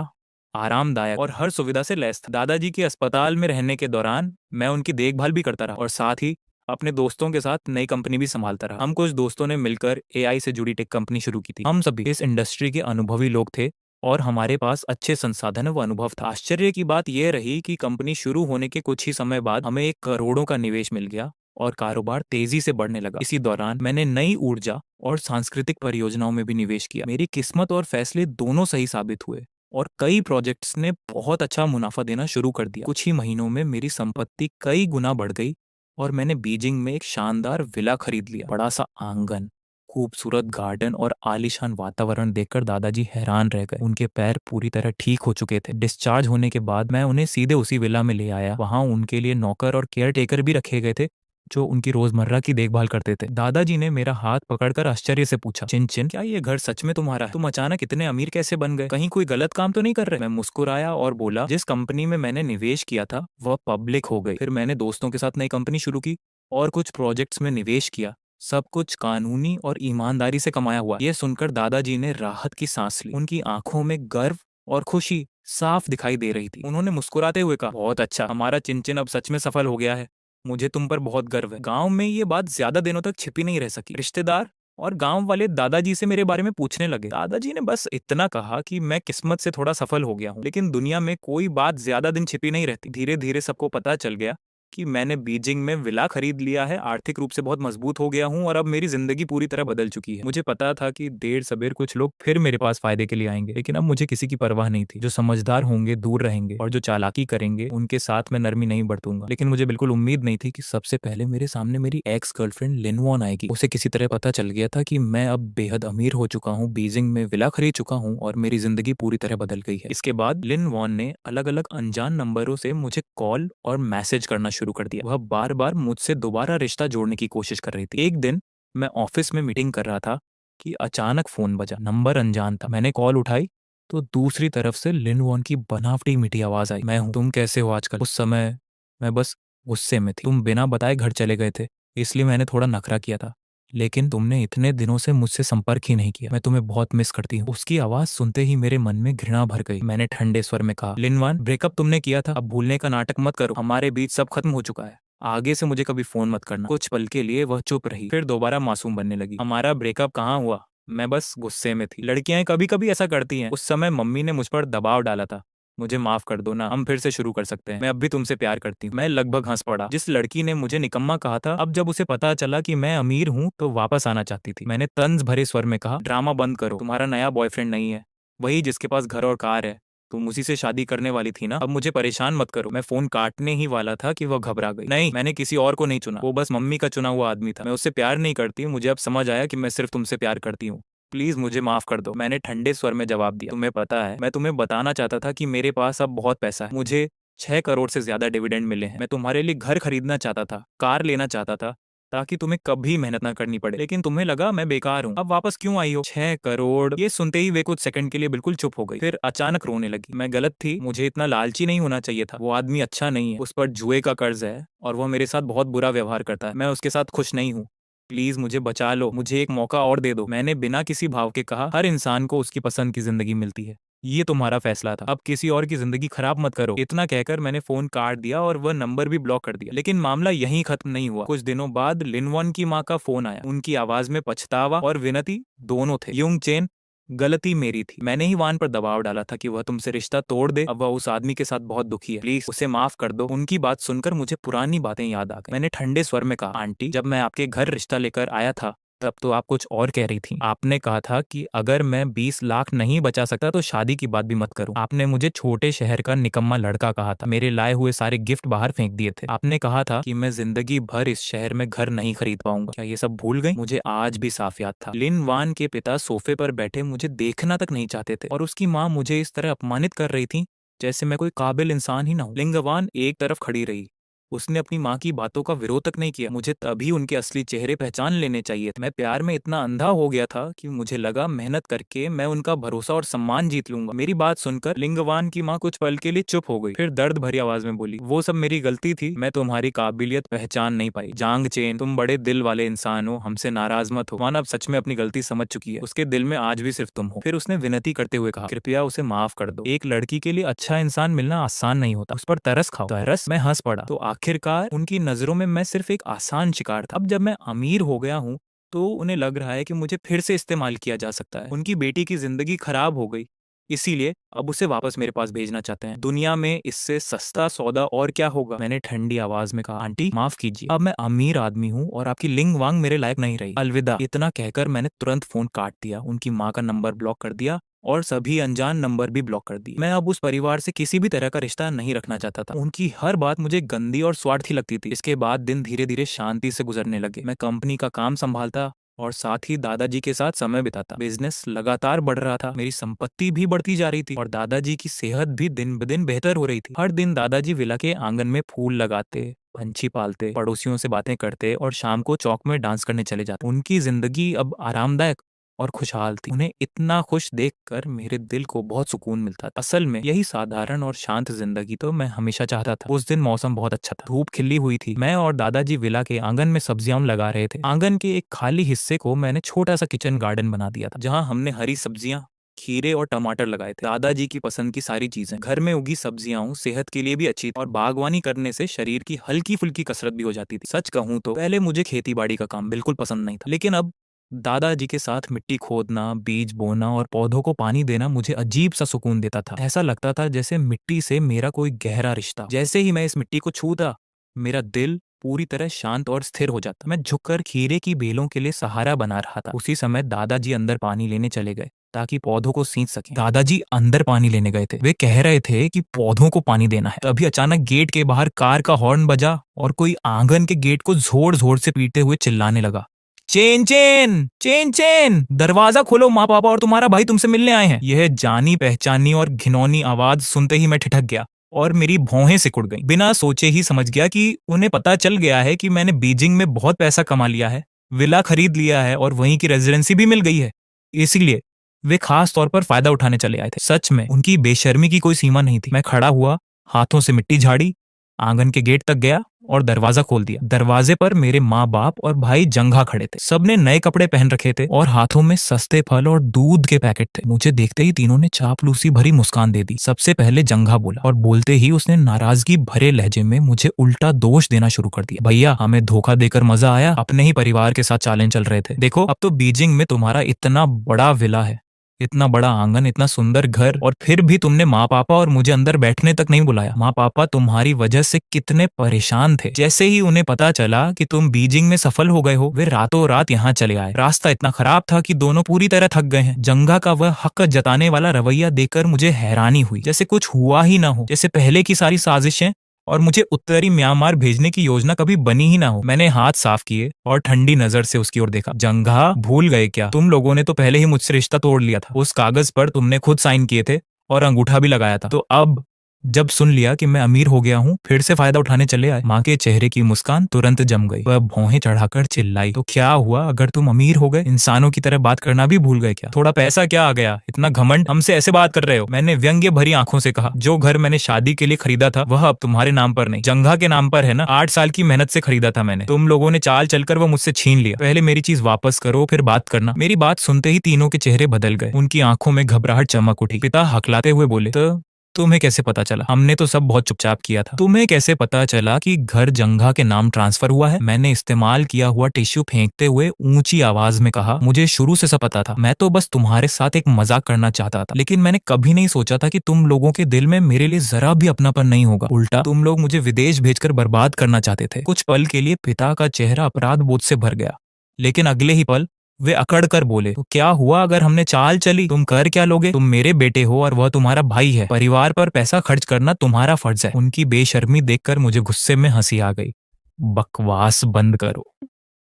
आरामदायक और हर सुविधा से लैस था। दादाजी के अस्पताल में रहने के दौरान मैं उनकी देखभाल भी करता रहा और साथ ही अपने दोस्तों के साथ नई कंपनी भी संभालता रहा। हम कुछ दोस्तों ने मिलकर एआई से जुड़ी टेक कंपनी शुरू की थी। हम सभी इस इंडस्ट्री के अनुभवी लोग थे और हमारे पास अच्छे संसाधन व अनुभव था। आश्चर्य की बात यह रही कि कंपनी शुरू होने के कुछ ही समय बाद हमें 1 करोड़ों का निवेश मिल गया और कारोबार तेजी से बढ़ने लगा। इसी दौरान मैंने नई ऊर्जा और सांस्कृतिक परियोजनाओं में भी निवेश किया। मेरी किस्मत और फैसले दोनों सही साबित हुए और कई प्रोजेक्ट्स ने बहुत अच्छा मुनाफा देना शुरू कर दिया। कुछ ही महीनों में मेरी संपत्ति कई गुना बढ़ गई और मैंने बीजिंग में एक शानदार विला खरीद लिया। बड़ा सा आंगन, खूबसूरत गार्डन और आलीशान वातावरण देखकर दादाजी हैरान रह गए। उनके पैर पूरी तरह ठीक हो चुके थे। डिस्चार्ज होने के बाद मैं उन्हें सीधे उसी विला में ले आया। वहां उनके लिए नौकर और केयर टेकर भी रखे गए थे जो उनकी रोजमर्रा की देखभाल करते थे। दादाजी ने मेरा हाथ पकड़कर आश्चर्य से पूछा, चिन, क्या ये घर सच में तुम्हारा है? तुम अचानक इतने अमीर कैसे बन गए? कहीं कोई गलत काम तो नहीं कर रहे? मैं मुस्कुराया और बोला, जिस कंपनी में मैंने निवेश किया था वह पब्लिक हो गई। फिर मैंने दोस्तों के साथ नई कंपनी शुरू की और कुछ प्रोजेक्ट्स में निवेश किया। सब कुछ कानूनी और ईमानदारी से कमाया हुआ। यह सुनकर दादाजी ने राहत की सांस ली। उनकी आंखों में गर्व और खुशी साफ दिखाई दे रही थी। उन्होंने मुस्कुराते हुए कहा, बहुत अच्छा, हमारा चिन अब सच में सफल हो गया है। मुझे तुम पर बहुत गर्व है। गांव में ये बात ज्यादा दिनों तक छिपी नहीं रह सकी। रिश्तेदार और गांव वाले दादाजी से मेरे बारे में पूछने लगे। दादाजी ने बस इतना कहा कि मैं किस्मत से थोड़ा सफल हो गया हूँ, लेकिन दुनिया में कोई बात ज्यादा दिन छिपी नहीं रहती। धीरे धीरे सबको पता चल गया कि मैंने बीजिंग में विला खरीद लिया है, आर्थिक रूप से बहुत मजबूत हो गया हूँ और अब मेरी जिंदगी पूरी तरह बदल चुकी है। मुझे पता था कि देर सबेर कुछ लोग फिर मेरे पास फायदे के लिए आएंगे, लेकिन अब मुझे किसी की परवाह नहीं थी। जो समझदार होंगे दूर रहेंगे और जो चालाकी करेंगे उनके साथ मैं नरमी नहीं बरतूंगा। लेकिन मुझे बिल्कुल उम्मीद नहीं थी कि सबसे पहले मेरे सामने मेरी एक्स गर्लफ्रेंड लिन वॉन आएगी। उसे किसी तरह पता चल गया था कि मैं अब बेहद अमीर हो चुका हूँ, बीजिंग में विला खरीद चुका हूँ और मेरी जिंदगी पूरी तरह बदल गई है। इसके बाद लिन वॉन ने अलग अलग अनजान नंबरों से मुझे कॉल और मैसेज करना शुरू कर दिया। वह बार बार मुझसे दोबारा रिश्ता जोड़ने की कोशिश कर रही थी। एक दिन मैं ऑफिस में मीटिंग कर रहा था कि अचानक फोन बजा। नंबर अनजान था। मैंने कॉल उठाई तो दूसरी तरफ से लिन वॉन की बनावटी मीठी आवाज आई, मैं हूं, तुम कैसे हो आजकल? उस समय मैं बस गुस्से में थी। तुम बिना बताए घर चले गए थे, इसलिए मैंने थोड़ा नखरा किया था, लेकिन तुमने इतने दिनों से मुझसे संपर्क ही नहीं किया। मैं तुम्हें बहुत मिस करती हूँ। उसकी आवाज सुनते ही मेरे मन में घृणा भर गई। मैंने ठंडे स्वर में कहा, लिनवान, ब्रेकअप तुमने किया था, अब भूलने का नाटक मत करो। हमारे बीच सब खत्म हो चुका है। आगे से मुझे कभी फोन मत करना। कुछ पल के लिए वह चुप रही, फिर दोबारा मासूम बनने लगी। हमारा ब्रेकअप कहाँ हुआ? मैं बस गुस्से में थी। लड़कियां कभी कभी ऐसा करती हैं। उस समय मम्मी ने मुझ पर दबाव डाला था। मुझे माफ कर दो ना, हम फिर से शुरू कर सकते हैं। मैं अब भी तुमसे प्यार करती हूँ। मैं लगभग हंस पड़ा। जिस लड़की ने मुझे निकम्मा कहा था, अब जब उसे पता चला कि मैं अमीर हूँ तो वापस आना चाहती थी। मैंने तंज भरे स्वर में कहा, ड्रामा बंद करो। तुम्हारा नया बॉयफ्रेंड नहीं है, वही जिसके पास घर और कार है। तुम उसी से शादी करने वाली थी ना। अब मुझे परेशान मत करो। मैं फोन काटने ही वाला था कि वह घबरा गई। नहीं, मैंने किसी और को नहीं चुना। वो बस मम्मी का चुना हुआ आदमी था। मैं उससे प्यार नहीं करती। मुझे अब समझ आया कि मैं सिर्फ तुमसे प्यार करती हूँ। प्लीज मुझे माफ कर दो। मैंने ठंडे स्वर में जवाब दिया। तुम्हें पता है, मैं तुम्हें बताना चाहता था कि मेरे पास अब बहुत पैसा है। मुझे 6 करोड़ से ज्यादा डिविडेंड मिले हैं। मैं तुम्हारे लिए घर खरीदना चाहता था, कार लेना चाहता था, ताकि तुम्हें कभी मेहनत ना करनी पड़े। लेकिन तुम्हें लगा मैं बेकार हूँ। अब वापस क्यों आई हो? 6 करोड़। ये सुनते ही वे कुछ सेकंड के लिए बिल्कुल चुप हो गई, फिर अचानक रोने लगी। मैं गलत थी, मुझे इतना लालची नहीं होना चाहिए था। वो आदमी अच्छा नहीं है, उस पर जुए का कर्ज है और वह मेरे साथ बहुत बुरा व्यवहार करता है। मैं उसके साथ खुश नहीं हूँ। प्लीज मुझे बचा लो, मुझे एक मौका और दे दो। मैंने बिना किसी भाव के कहा, हर इंसान को उसकी पसंद की जिंदगी मिलती है। ये तुम्हारा फैसला था, अब किसी और की जिंदगी खराब मत करो। इतना कहकर मैंने फोन काट दिया और वह नंबर भी ब्लॉक कर दिया। लेकिन मामला यहीं खत्म नहीं हुआ। कुछ दिनों बाद लिनवन की माँ का फोन आया। उनकी आवाज में पछतावा और विनती दोनों थे। युंग चेन, गलती मेरी थी। मैंने ही वान पर दबाव डाला था कि वह तुमसे रिश्ता तोड़ दे। अब वह उस आदमी के साथ बहुत दुखी है, प्लीज उसे माफ कर दो। उनकी बात सुनकर मुझे पुरानी बातें याद आ गई। मैंने ठंडे स्वर में कहा, आंटी, जब मैं आपके घर रिश्ता लेकर आया था तब तो आप कुछ और कह रही थी। आपने कहा था कि अगर मैं 20 लाख नहीं बचा सकता तो शादी की बात भी मत करूं। आपने मुझे छोटे शहर का निकम्मा लड़का कहा था। मेरे लाए हुए सारे गिफ्ट बाहर फेंक दिए थे। आपने कहा था कि मैं जिंदगी भर इस शहर में घर नहीं खरीद पाऊंगा। क्या ये सब भूल गई? मुझे आज भी साफ याद था। लिन वान के पिता सोफे पर बैठे मुझे देखना तक नहीं चाहते थे और उसकी माँ मुझे इस तरह अपमानित कर रही थी जैसे मैं कोई काबिल इंसान ही ना हूं। लिंगवान एक तरफ खड़ी रही। उसने अपनी माँ की बातों का विरोध तक नहीं किया। मुझे तभी उनके असली चेहरे पहचान लेने चाहिए थे। मैं प्यार में इतना अंधा हो गया था कि मुझे लगा मेहनत करके मैं उनका भरोसा और सम्मान जीत लूंगा। मेरी बात सुनकर लिंगवान की माँ कुछ पल के लिए चुप हो गई, फिर दर्द भरी आवाज में बोली, वो सब मेरी गलती थी। मैं तुम्हारी काबिलियत पहचान नहीं पाई। जांग चेन, तुम बड़े दिल वाले इंसान हो, हमसे नाराज मत हो। अब सच में अपनी गलती समझ चुकी है। उसके दिल में आज भी सिर्फ तुम हो। फिर उसने विनती करते हुए कहा, कृपया उसे माफ कर दो। एक लड़की के लिए अच्छा इंसान मिलना आसान नहीं होता। उस पर तरस खाओ। तरस? मैं हंस पड़ा। तो आखिरकार उनकी नजरों में मैं सिर्फ एक आसान शिकार था। अब जब मैं अमीर हो गया हूँ तो उन्हें लग रहा है कि मुझे फिर से इस्तेमाल किया जा सकता है। उनकी बेटी की जिंदगी खराब हो गई, इसीलिए अब उसे वापस मेरे पास भेजना चाहते हैं। दुनिया में इससे सस्ता सौदा और क्या होगा? मैंने ठंडी आवाज में कहा, आंटी माफ कीजिए, अब मैं अमीर आदमी हूँ और आपकी लिंग वांग मेरे लायक नहीं रही। अलविदा। इतना कहकर मैंने तुरंत फोन काट दिया, उनकी माँ का नंबर ब्लॉक कर दिया और सभी अनजान नंबर भी ब्लॉक कर दिए। मैं अब उस परिवार से किसी भी तरह का रिश्ता नहीं रखना चाहता था। उनकी हर बात मुझे गंदी और स्वार्थी लगती थी। इसके बाद दिन धीरे धीरे शांति से गुजरने लगे। मैं कंपनी का काम संभालता और साथ ही दादाजी के साथ समय बिताता। बिजनेस लगातार बढ़ रहा था, मेरी संपत्ति भी बढ़ती जा रही थी और दादाजी की सेहत भी दिन ब दिन बेहतर हो रही थी। हर दिन दादाजी विला के आंगन में फूल लगाते, पंछी पालते, पड़ोसियों से बातें करते और शाम को चौक में डांस करने चले जाते। उनकी जिंदगी अब आरामदायक और खुशहाल थी। उन्हें इतना खुश देखकर मेरे दिल को बहुत सुकून मिलता था। असल में यही साधारण और शांत जिंदगी तो मैं हमेशा चाहता था। उस दिन मौसम बहुत अच्छा था, धूप खिली हुई थी। मैं और दादाजी विला के आंगन में सब्जियां लगा रहे थे। आंगन के एक खाली हिस्से को मैंने छोटा सा किचन गार्डन बना दिया था, जहाँ हमने हरी सब्जियां, खीरे और टमाटर लगाए थे। दादाजी की पसंद की सारी चीजें। घर में उगी सब्जियां सेहत के लिए भी अच्छी थी और बागवानी करने से शरीर की हल्की फुल्की कसरत भी हो जाती थी। सच कहूं तो पहले मुझे खेती बाड़ी का काम बिल्कुल पसंद नहीं था, लेकिन अब दादाजी के साथ मिट्टी खोदना, बीज बोना और पौधों को पानी देना मुझे अजीब सा सुकून देता था। ऐसा लगता था जैसे मिट्टी से मेरा कोई गहरा रिश्ता। जैसे ही मैं इस मिट्टी को छूता, मेरा दिल पूरी तरह शांत और स्थिर हो जाता। मैं झुककर खीरे की बेलों के लिए सहारा बना रहा था। उसी समय दादाजी अंदर पानी लेने चले गए ताकि पौधों को सींच सकें। दादाजी अंदर पानी लेने गए थे। वे कह रहे थे कि पौधों को पानी देना है। तभी अचानक गेट के बाहर कार का हॉर्न बजा और कोई आंगन के गेट को जोर जोर से पीटते हुए चिल्लाने लगा, चेन चेन चेन चेन, दरवाजा खोलो, माँ पापा और तुम्हारा भाई तुमसे मिलने आए हैं। यह जानी पहचानी और घिनौनी आवाज सुनते ही मैं ठिठक गया और मेरी भौहें सिकुड़ गईं। बिना सोचे ही समझ गया कि उन्हें पता चल गया है कि मैंने बीजिंग में बहुत पैसा कमा लिया है, विला खरीद लिया है और वहीं की रेजिडेंसी भी मिल गई है। इसीलिए वे खास तौर पर फायदा उठाने चले आए थे। सच में उनकी बेशर्मी की कोई सीमा नहीं थी। मैं खड़ा हुआ, हाथों से मिट्टी झाड़ी, आंगन के गेट तक गया और दरवाजा खोल दिया। दरवाजे पर मेरे माँ बाप और भाई जंघा खड़े थे। सबने नए कपड़े पहन रखे थे और हाथों में सस्ते फल और दूध के पैकेट थे। मुझे देखते ही तीनों ने चापलूसी भरी मुस्कान दे दी। सबसे पहले जंघा बोला और बोलते ही उसने नाराजगी भरे लहजे में मुझे उल्टा दोष देना शुरू कर दिया। भैया, हमें धोखा देकर मजा आया? अपने ही परिवार के साथ चालें चल रहे थे। देखो, अब तो बीजिंग में तुम्हारा इतना बड़ा विला है, इतना बड़ा आंगन, इतना सुंदर घर, और फिर भी तुमने माँ पापा और मुझे अंदर बैठने तक नहीं बुलाया। माँ पापा तुम्हारी वजह से कितने परेशान थे। जैसे ही उन्हें पता चला कि तुम बीजिंग में सफल हो गए हो, वे रातों रात यहाँ चले आए। रास्ता इतना खराब था कि दोनों पूरी तरह थक गए हैं। जंगा का वह हक जताने वाला रवैया देखकर मुझे हैरानी हुई, जैसे कुछ हुआ ही ना हो, जैसे पहले की सारी साजिशें और मुझे उत्तरी म्यांमार भेजने की योजना कभी बनी ही ना हो। मैंने हाथ साफ किए और ठंडी नजर से उसकी ओर देखा। जंगा, भूल गए क्या? तुम लोगों ने तो पहले ही मुझसे रिश्ता तोड़ लिया था। उस कागज पर तुमने खुद साइन किए थे और अंगूठा भी लगाया था। तो अब जब सुन लिया कि मैं अमीर हो गया हूँ, फिर से फायदा उठाने चले आए। माँ के चेहरे की मुस्कान तुरंत जम गई। वह भौहें चढ़ाकर चिल्लाई, तो क्या हुआ अगर तुम अमीर हो गए? इंसानों की तरह बात करना भी भूल गए क्या? थोड़ा पैसा क्या आ गया? इतना घमंड, हमसे ऐसे बात कर रहे हो? मैंने व्यंग्य भरी आंखों से कहा, जो घर मैंने शादी के लिए खरीदा था वह अब तुम्हारे नाम पर नहीं, जंघा के नाम पर है ना। 8 साल की मेहनत से खरीदा था मैंने। तुम लोगों ने चाल चलकर वो मुझसे छीन लिया। पहले मेरी चीज वापस करो, फिर बात करना। मेरी बात सुनते ही तीनों के चेहरे बदल गए। उनकी आंखों में घबराहट चमक उठी। पिता हकलाते हुए बोले, तो तुम्हें कैसे पता चला? हमने तो सब बहुत चुपचाप किया था। तुम्हें कैसे पता चला कि घर जंघा के नाम ट्रांसफर हुआ है? मैंने इस्तेमाल किया हुआ टिश्यू फेंकते हुए ऊंची आवाज में कहा, मुझे शुरू से सब पता था। मैं तो बस तुम्हारे साथ एक मजाक करना चाहता था, लेकिन मैंने कभी नहीं सोचा था कि तुम लोगों के दिल में मेरे लिए जरा भी अपनापन नहीं होगा। उल्टा तुम लोग मुझे विदेश भेजकर बर्बाद करना चाहते थे। कुछ पल के लिए पिता का चेहरा अपराध बोध से भर गया। लेकिन अगले ही पल वे अकड़ कर बोले, तो क्या हुआ अगर हमने चाल चली? तुम कर क्या लोगे? तुम मेरे बेटे हो और वह तुम्हारा भाई है। परिवार पर पैसा खर्च करना तुम्हारा फर्ज है। उनकी बेशर्मी देखकर मुझे गुस्से में हंसी आ गई। बकवास बंद करो।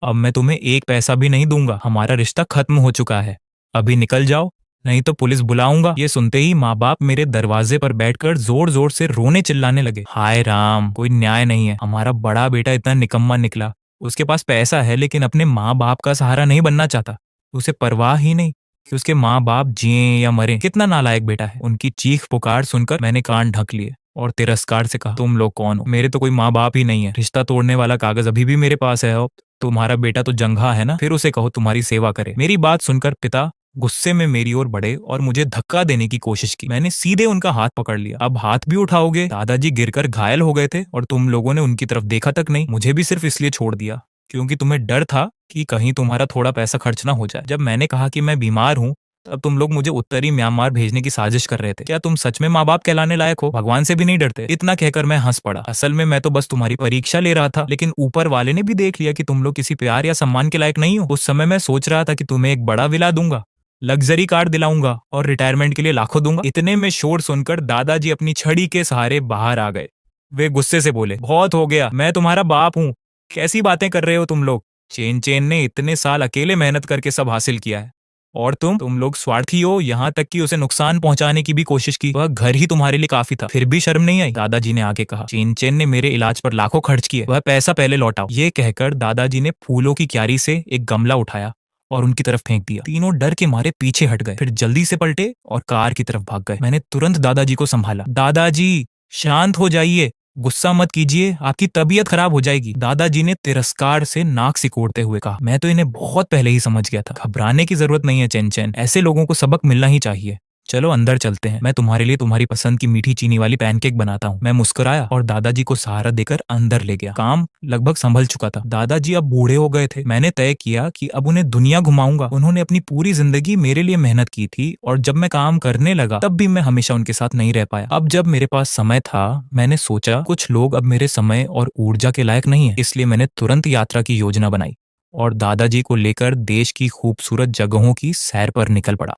अब मैं तुम्हें एक पैसा भी नहीं दूंगा। हमारा रिश्ता खत्म हो चुका है। अभी निकल जाओ, नहीं तो पुलिस बुलाऊंगा। ये सुनते ही माँ बाप मेरे दरवाजे पर बैठकर जोर जोर से रोने चिल्लाने लगे। हाय राम, कोई न्याय नहीं है। हमारा बड़ा बेटा इतना निकम्मा निकला। उसके पास पैसा है लेकिन अपने माँ बाप का सहारा नहीं बनना चाहता। उसे परवाह ही नहीं कि उसके माँ बाप जिए या मरे। कितना नालायक बेटा है। उनकी चीख पुकार सुनकर मैंने कान ढक लिए और तिरस्कार से कहा, तुम लोग कौन हो? मेरे तो कोई माँ बाप ही नहीं है। रिश्ता तोड़ने वाला कागज अभी भी मेरे पास है। तुम्हारा बेटा तो जंघा है ना, फिर उसे कहो तुम्हारी सेवा करे। मेरी बात सुनकर पिता गुस्से में मेरी ओर बढ़े और मुझे धक्का देने की कोशिश की। मैंने सीधे उनका हाथ पकड़ लिया। अब हाथ भी उठाओगे? दादाजी गिरकर घायल हो गए थे और तुम लोगों ने उनकी तरफ देखा तक नहीं। मुझे भी सिर्फ इसलिए छोड़ दिया क्योंकि तुम्हें डर था कि कहीं तुम्हारा थोड़ा पैसा खर्च ना हो जाए। जब मैंने कहा कि मैं बीमार हूँ, तब तुम लोग मुझे उत्तरी म्यांमार भेजने की साजिश कर रहे थे। क्या तुम सच में माँ बाप कहलाने लायक हो? भगवान से भी नहीं डरते? इतना कहकर मैं हंस पड़ा। असल में मैं तो बस तुम्हारी परीक्षा ले रहा था, लेकिन ऊपर वाले ने भी देख लिया कि तुम लोग किसी प्यार या सम्मान के लायक नहीं हो। उस समय मैं सोच रहा था कि तुम्हें एक बड़ा विला दूंगा, लग्जरी कार दिलाऊंगा और रिटायरमेंट के लिए लाखों दूंगा। इतने में शोर सुनकर दादाजी अपनी छड़ी के सहारे बाहर आ गए। वे गुस्से से बोले, बहुत हो गया, मैं तुम्हारा बाप हूँ। कैसी बातें कर रहे हो तुम लोग? चेन चेन ने इतने साल अकेले मेहनत करके सब हासिल किया है और तुम लोग स्वार्थी हो। यहाँ तक कि उसे नुकसान पहुंचाने की भी कोशिश की। वह घर ही तुम्हारे लिए काफी था, फिर भी शर्म नहीं आई? दादाजी ने आगे कहा, चेन चेन ने मेरे इलाज पर लाखों खर्च किए। वह पैसा पहले लौटाओ। ये कहकर दादाजी ने फूलों की क्यारी से एक गमला उठाया और उनकी तरफ फेंक दिया। तीनों डर के मारे पीछे हट गए, फिर जल्दी से पलटे और कार की तरफ भाग गए। मैंने तुरंत दादाजी को संभाला। दादाजी शांत हो जाइए, गुस्सा मत कीजिए, आपकी तबीयत खराब हो जाएगी। दादाजी ने तिरस्कार से नाक सिकोड़ते हुए कहा, मैं तो इन्हें बहुत पहले ही समझ गया था। घबराने की जरूरत नहीं है चैन चैन, ऐसे लोगों को सबक मिलना ही चाहिए। चलो अंदर चलते हैं, मैं तुम्हारे लिए तुम्हारी पसंद की मीठी चीनी वाली पैनकेक बनाता हूँ। मैं मुस्कुराया और दादाजी को सहारा देकर अंदर ले गया। काम लगभग संभल चुका था। दादाजी अब बूढ़े हो गए थे। मैंने तय किया कि अब उन्हें दुनिया घुमाऊंगा। उन्होंने अपनी पूरी जिंदगी मेरे लिए मेहनत की थी और जब मैं काम करने लगा तब भी मैं हमेशा उनके साथ नहीं रह पाया। अब जब मेरे पास समय था, मैंने सोचा कुछ लोग अब मेरे समय और ऊर्जा के लायक नहीं है। इसलिए मैंने तुरंत यात्रा की योजना बनाई और दादाजी को लेकर देश की खूबसूरत जगहों की सैर पर निकल पड़ा।